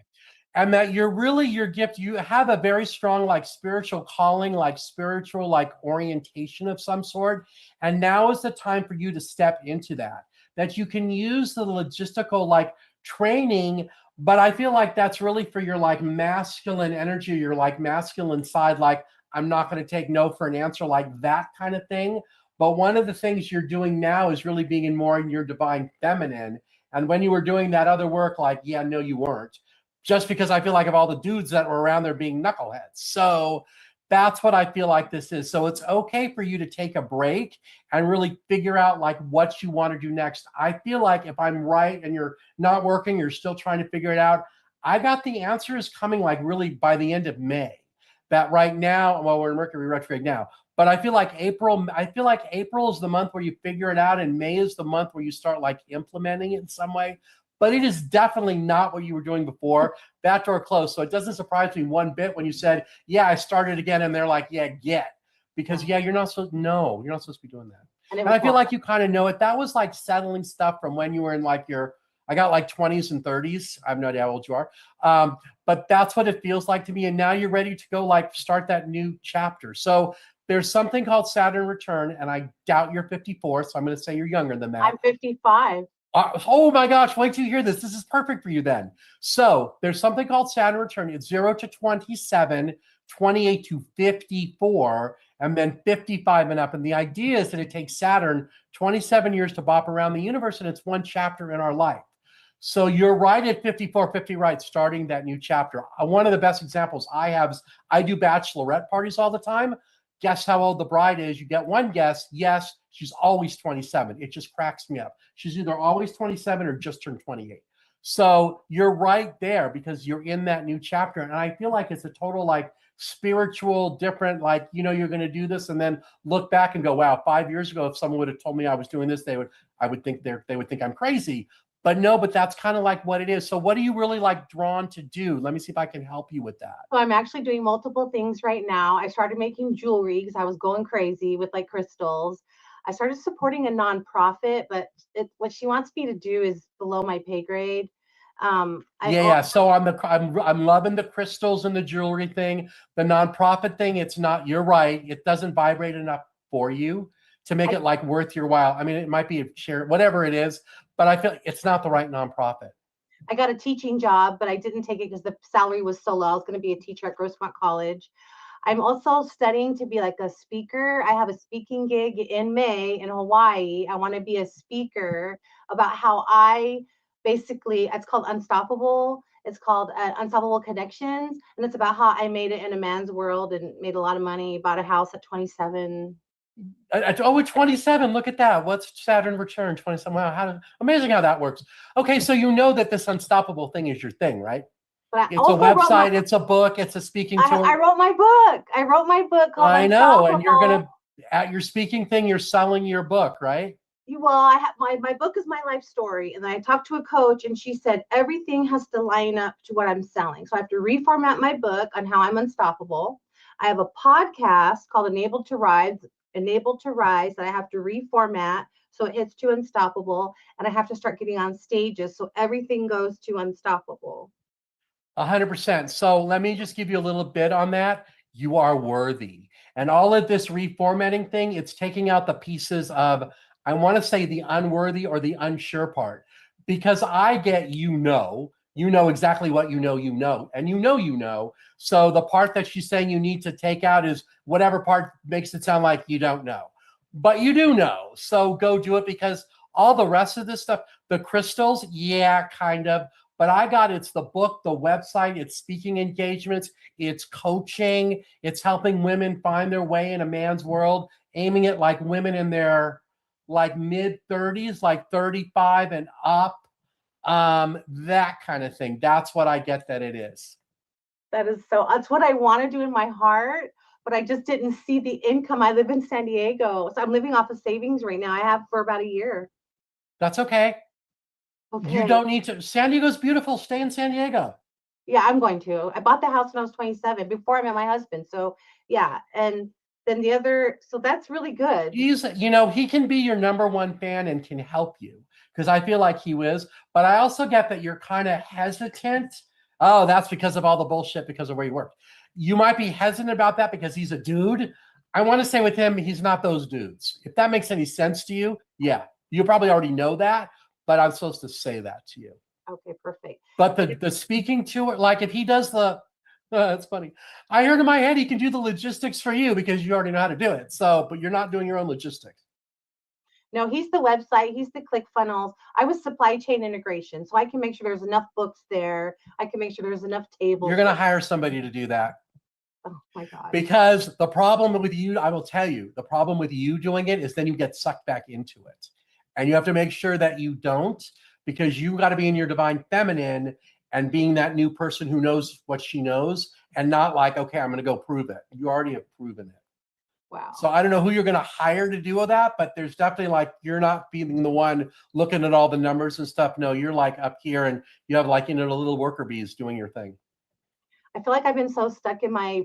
And that you're really your gift. You have a very strong like spiritual calling, like spiritual like orientation of some sort. And now is the time for you to step into that. That you can use the logistical like training, but I feel like that's really for your like masculine energy, your like masculine side, like I'm not going to take no for an answer, like that kind of thing. But one of the things you're doing now is really being in more in your divine feminine. And when you were doing that other work, like, yeah, no, you weren't. Just because I feel like of all the dudes that were around there being knuckleheads. So that's what I feel like this is. So it's okay for you to take a break and really figure out like what you want to do next. I feel like if I'm right and you're not working, you're still trying to figure it out. I got the answers coming like really by the end of May. That right now, well, we're in Mercury retrograde now, but I feel like April is the month where you figure it out, and May is the month where you start like implementing it in some way. But it is definitely not what you were doing before. That door closed. So it doesn't surprise me one bit when you said, yeah, I started again. And they're like, yeah, because yeah, you're not supposed to be doing that. And I feel like you kind of know it. That was like settling stuff from when you were in like I got like 20s and 30s. I have no idea how old you are. But that's what it feels like to me. And now you're ready to go like start that new chapter. So there's something called Saturn return. And I doubt you're 54. So I'm going to say you're younger than that. I'm 55. Oh my gosh, wait till you hear this. This is perfect for you then. So there's something called Saturn return. It's 0 to 27, 28 to 54, and then 55 and up. And the idea is that it takes Saturn 27 years to bop around the universe, and it's one chapter in our life. So you're right at 54, 50 right, starting that new chapter. One of the best examples I have is I do bachelorette parties all the time. Guess how old the bride is? You get one guess. Yes, she's always 27. It just cracks me up. She's either always 27 or just turned 28. So you're right there because you're in that new chapter. And I feel like it's a total like spiritual different, like, you're going to do this and then look back and go, wow, 5 years ago, if someone would have told me I was doing this, they would think I'm crazy. But no, but that's kind of like what it is. So what are you really like drawn to do? Let me see if I can help you with that. So I'm actually doing multiple things right now. I started making jewelry because I was going crazy with like crystals. I started supporting a nonprofit, but what she wants me to do is below my pay grade. So I'm loving the crystals and the jewelry thing. The nonprofit thing, it's not. You're right. It doesn't vibrate enough for you to make it like worth your while. I mean, it might be a share, whatever it is, but I feel like it's not the right nonprofit. I got a teaching job, but I didn't take it because the salary was so low. I was going to be a teacher at Grossmont College. I'm also studying to be like a speaker. I have a speaking gig in May in Hawaii. I want to be a speaker about how it's called Unstoppable. It's called Unstoppable Connections. And it's about how I made it in a man's world and made a lot of money, bought a house at 27. At 27, look at that. What's Saturn return? 27. Wow, amazing how that works. Okay, so you know that this unstoppable thing is your thing, right? But it's a website, it's a book, it's a speaking tour. I wrote my book. I wrote my book called I know, and you're gonna at your speaking thing, you're selling your book, right? Well, I have my book is my life story, and I talked to a coach, and she said everything has to line up to what I'm selling. So I have to reformat my book on how I'm unstoppable. I have a podcast called Enabled to Rise that I have to reformat so it hits to unstoppable, and I have to start getting on stages so everything goes to unstoppable. 100%. So let me just give you a little bit on that. You are worthy. And all of this reformatting thing, it's taking out the pieces of, I want to say the unworthy or the unsure part, because I get, you know exactly what you know, and you know. So the part that she's saying you need to take out is whatever part makes it sound like you don't know, but you do know. So go do it, because all the rest of this stuff, the crystals, yeah, kind of. But I got it's the book, the website, it's speaking engagements, it's coaching, it's helping women find their way in a man's world, aiming at like women in their like mid 30s, like 35 and up, that kind of thing. That's what I get that it is. That's what I want to do in my heart, but I just didn't see the income. I live in San Diego, so I'm living off of savings right now. I have for about a year. That's okay. Okay. You don't need to. San Diego's beautiful. Stay in San Diego. Yeah, I'm going to. I bought the house when I was 27 before I met my husband. So yeah. And then the other, so that's really good. He's, he can be your number one fan and can help you because I feel like he is. But I also get that you're kind of hesitant. Oh, that's because of all the bullshit because of where you work. You might be hesitant about that because he's a dude. I want to say with him, he's not those dudes. If that makes any sense to you, yeah, you probably already know that, but I'm supposed to say that to you. Okay, perfect. But the speaking to it, like if he does that's funny. I heard in my head he can do the logistics for you because you already know how to do it. So, but you're not doing your own logistics. No, he's the website. He's the ClickFunnels. I was supply chain integration, so I can make sure there's enough books there. I can make sure there's enough tables. You're going to hire somebody to do that. Oh my God. Because the problem with you, I will tell you, the problem with you doing it is then you get sucked back into it. And you have to make sure that you don't, because you got to be in your divine feminine and being that new person who knows what she knows and not like, okay, I'm going to go prove it. You already have proven it. Wow. So I don't know who you're going to hire to do all that, but there's definitely like, you're not being the one looking at all the numbers and stuff. No, you're like up here and you have like, the little worker bees doing your thing. I feel like I've been so stuck in my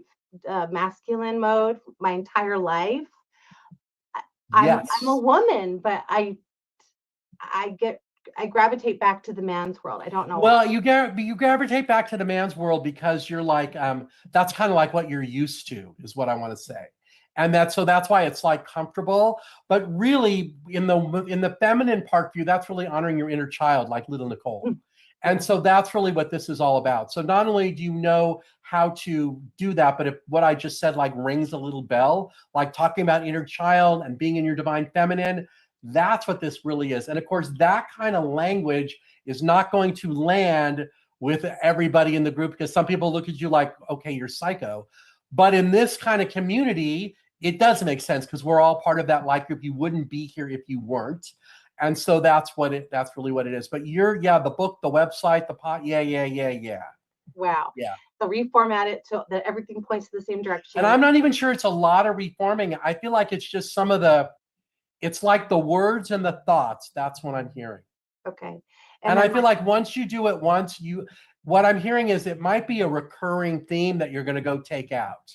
masculine mode my entire life. Yes. I'm a woman, but I gravitate back to the man's world. I don't know. Well, you gravitate back to the man's world because you're like, that's kind of like what you're used to is what I want to say. And that's why it's like comfortable, but really in the feminine part view, that's really honoring your inner child, like little Nicole. And so that's really what this is all about. So not only do you know how to do that, but if what I just said like rings a little bell, like talking about inner child and being in your divine feminine, that's what this really is. And of course, that kind of language is not going to land with everybody in the group because some people look at you like, okay, you're psycho. But in this kind of community, it does make sense because we're all part of that light group. You wouldn't be here if you weren't. And so that's really what it is. But the book, the website, the pot. Yeah. Wow. Yeah. So reformat it so that everything points to the same direction. And I'm not even sure it's a lot of reforming. I feel like it's just it's like the words and the thoughts. That's what I'm hearing. Okay. And I feel like once you do it once, what I'm hearing is it might be a recurring theme that you're going to go take out.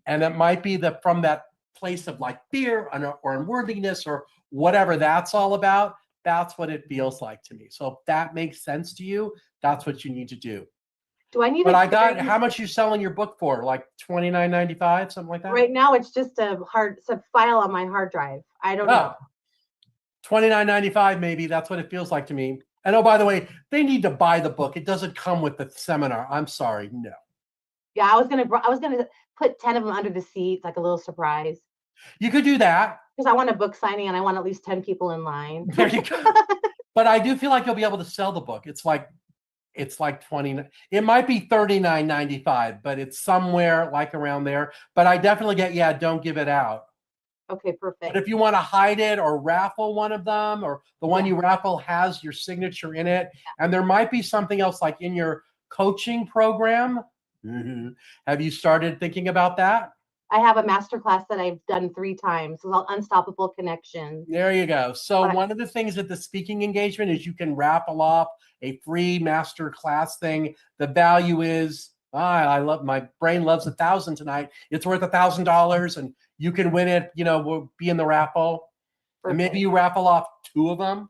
And it might be from that place of like fear or unworthiness or whatever that's all about. That's what it feels like to me. So if that makes sense to you, that's what you need to do. Do I need But how much you selling your book for? Like $29.95, something like that? Right now, it's just a file on my hard drive. I don't know. $29.95 maybe. That's what it feels like to me. And oh, by the way, they need to buy the book. It doesn't come with the seminar. I'm sorry. No. Yeah, I was gonna put 10 of them under the seat, like a little surprise. You could do that. Because I want a book signing and I want at least 10 people in line. There you go. But I do feel like you'll be able to sell the book. It's like 20. It might be $39.95, but it's somewhere like around there. But I definitely don't give it out. Okay, perfect. But if you want to hide it or raffle one of them, or the one you raffle has your signature in it, and there might be something else like in your coaching program. Mm-hmm. Have you started thinking about that? I have a masterclass that I've done 3 times. It's called Unstoppable Connections. There you go. So one of the things at the speaking engagement is you can raffle off a free masterclass thing. The value is, my brain loves 1,000 tonight. It's worth $1,000 and you can win it. We'll be in the raffle. Perfect. And maybe you raffle off 2 of them.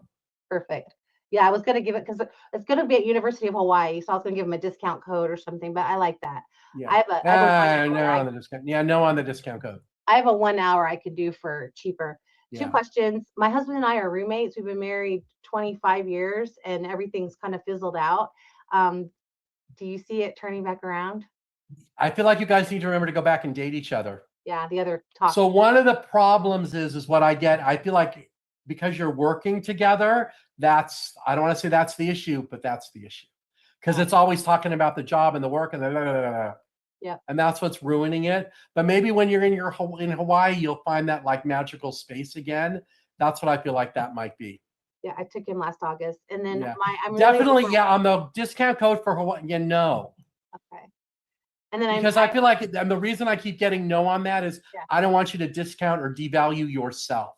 Perfect. Yeah, I was going to give it because it's going to be at University of Hawaii. So I was going to give them a discount code or something, but I like that. Yeah. I have no on the discount. Yeah, no on the discount code. I have a 1 hour I could do for cheaper. Yeah. 2 questions. My husband and I are roommates. We've been married 25 years and everything's kind of fizzled out. Do you see it turning back around? I feel like you guys need to remember to go back and date each other. Yeah, the other talk. So one of the problems is what I get. I feel like because you're working together, I don't want to say that's the issue, but that's the issue. because it's always talking about the job and the work and the blah, blah, blah, blah. Yeah. And that's what's ruining it. But maybe when you're in Hawaii, you'll find that like magical space again. That's what I feel like that might be. Yeah, I took him last August, and then Yeah. I'm Definitely, really yeah, on the discount code for Hawaii, no. Okay. And then Because I feel like, and the reason I keep getting no on that is I don't want you to discount or devalue yourself.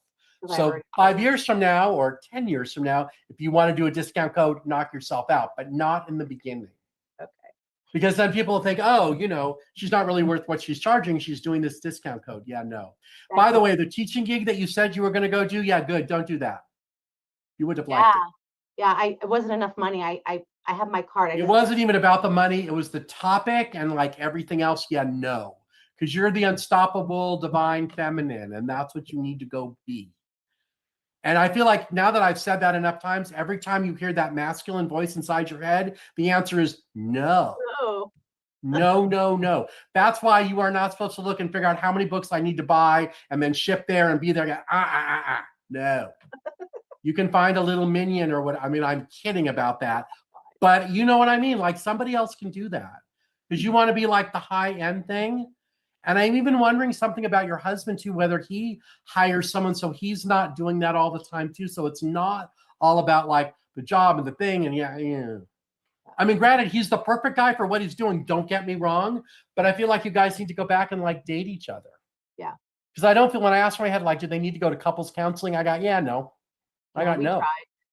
So 5 years from now or 10 years from now, if you want to do a discount code, knock yourself out, but not in the beginning. Okay. Because then people will think, oh, you know, she's not really worth what she's charging. She's doing this discount code. Yeah, no. By the way, the teaching gig that you said you were going to go do, yeah, good. Don't do that. You would have liked it. Yeah, it wasn't enough money. I have my card. It wasn't even about the money. It was the topic and like everything else. Yeah, no. Because you're the unstoppable divine feminine, and that's what you need to go be. And I feel like now that I've said that enough times, every time you hear that masculine voice inside your head, the answer is no. No. No, no, no. That's why you are not supposed to look and figure out how many books I need to buy and then ship there and be there. No. You can find a little minion or what. I mean, I'm kidding about that. But you know what I mean? Like somebody else can do that. Because you want to be like the high end thing. And I'm even wondering something about your husband too, whether he hires someone so he's not doing that all the time too. So it's not all about like the job and the thing. And yeah. I mean, granted, he's the perfect guy for what he's doing. Don't get me wrong. But I feel like you guys need to go back and like date each other. Yeah. Because I don't feel, when I asked my head, like, do they need to go to couples counseling? I got, no. I got no.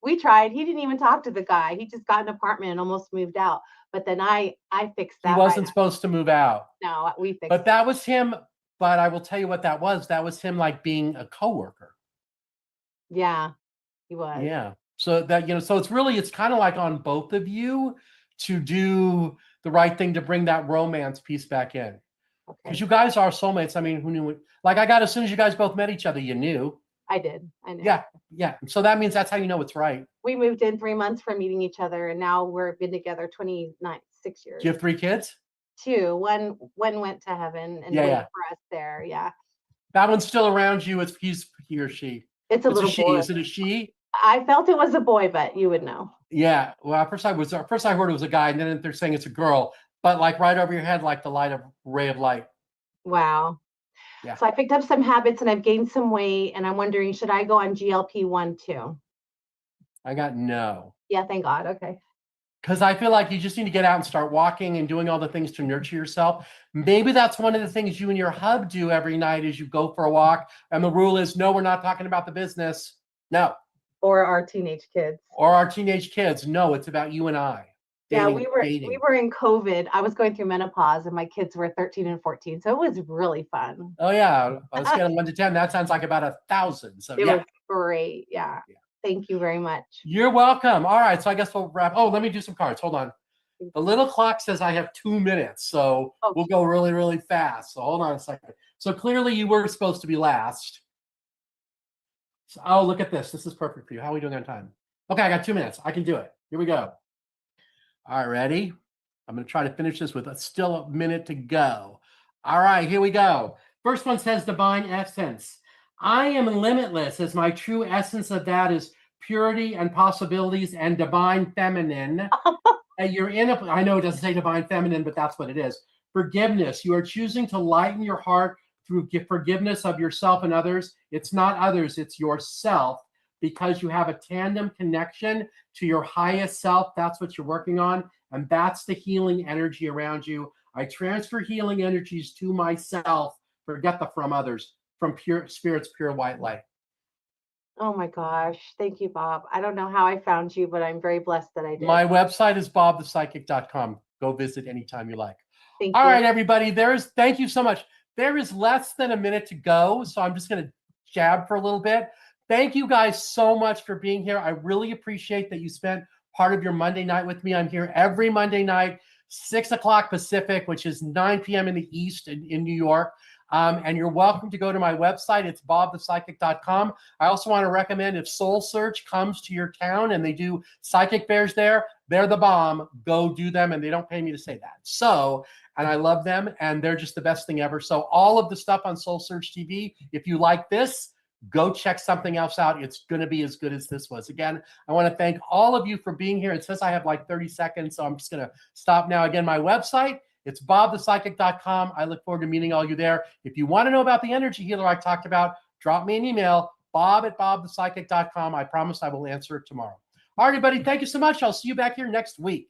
We tried. He didn't even talk to the guy. He just got an apartment and almost moved out. But then I fixed that. He wasn't supposed to move out. No, we fixed it. But that was him. But I will tell you what that was. That was him like being a coworker. Yeah, he was. Yeah. So that, so it's kind of like on both of you to do the right thing to bring that romance piece back in. Because you guys are soulmates. I mean, who knew it? Like I got, as soon as you guys both met each other, you knew. I did. I knew. Yeah. So that means that's how you know it's right. We moved in 3 months from meeting each other, and now we've been together 6 years. Do you have 3 kids? 2. One went to heaven and waited for us there. Yeah. That one's still around you. It's he or she. It's a little she. boy. Is it a she? I felt it was a boy, but you would know. Yeah. Well, at first I heard it was a guy, and then they're saying it's a girl. But like right over your head, like the ray of light. Wow. Yeah. So I picked up some habits and I've gained some weight, and I'm wondering, should I go on GLP-1 too? I got no. Yeah, thank God. Okay. Because I feel like you just need to get out and start walking and doing all the things to nurture yourself. Maybe that's one of the things you and your hub do every night is you go for a walk. And the rule is, no, we're not talking about the business. No. Or our teenage kids. No, it's about you and I. Dating, we were in COVID. I was going through menopause and my kids were 13 and 14. So it was really fun. Oh yeah. On a scale of 1 to 10, that sounds like about 1,000. So it was great. Yeah. Thank you very much. You're welcome. All right. So I guess we'll wrap. Oh, let me do some cards. Hold on. The little clock says I have 2 minutes. So we'll go really, really fast. So hold on a second. So clearly you were supposed to be last. So, oh, look at this. This is perfect for you. How are we doing on time? Okay. I got 2 minutes. I can do it. Here we go. All right, ready? I'm going to try to finish this with still a minute to go. All right, here we go. First one says divine essence. I am limitless, as my true essence of that is purity and possibilities and divine feminine. You're in I know it doesn't say divine feminine, but that's what it is. Forgiveness. You are choosing to lighten your heart through forgiveness of yourself and others. It's not others, it's yourself. Because you have a tandem connection to your highest self. That's what you're working on. And that's the healing energy around you. I transfer healing energies to myself. Forget the from others, from pure spirit's pure white light. Oh my gosh. Thank you, Bob. I don't know how I found you, but I'm very blessed that I did. My website is bobthepsychic.com. Go visit anytime you like. Thank All you. right, everybody. Thank you so much. There is less than a minute to go. So I'm just going to jab for a little bit. Thank you guys so much for being here. I really appreciate that you spent part of your Monday night with me. I'm here every Monday night, 6 o'clock Pacific, which is 9 p.m. in the East in New York. And you're welcome to go to my website. It's bobthepsychic.com. I also want to recommend, if Soul Search comes to your town and they do psychic bears there, they're the bomb. Go do them. And they don't pay me to say that. So, and I love them and they're just the best thing ever. So all of the stuff on Soul Search TV, if you like this, go check something else out. It's going to be as good as this was. Again, I want to thank all of you for being here. It says I have like 30 seconds, so I'm just going to stop now. Again, my website, it's bobthepsychic.com. I look forward to meeting all you there. If you want to know about the energy healer I talked about, drop me an email, bob@bobthepsychic.com. I promise I will answer it tomorrow. All right, everybody, thank you so much. I'll see you back here next week.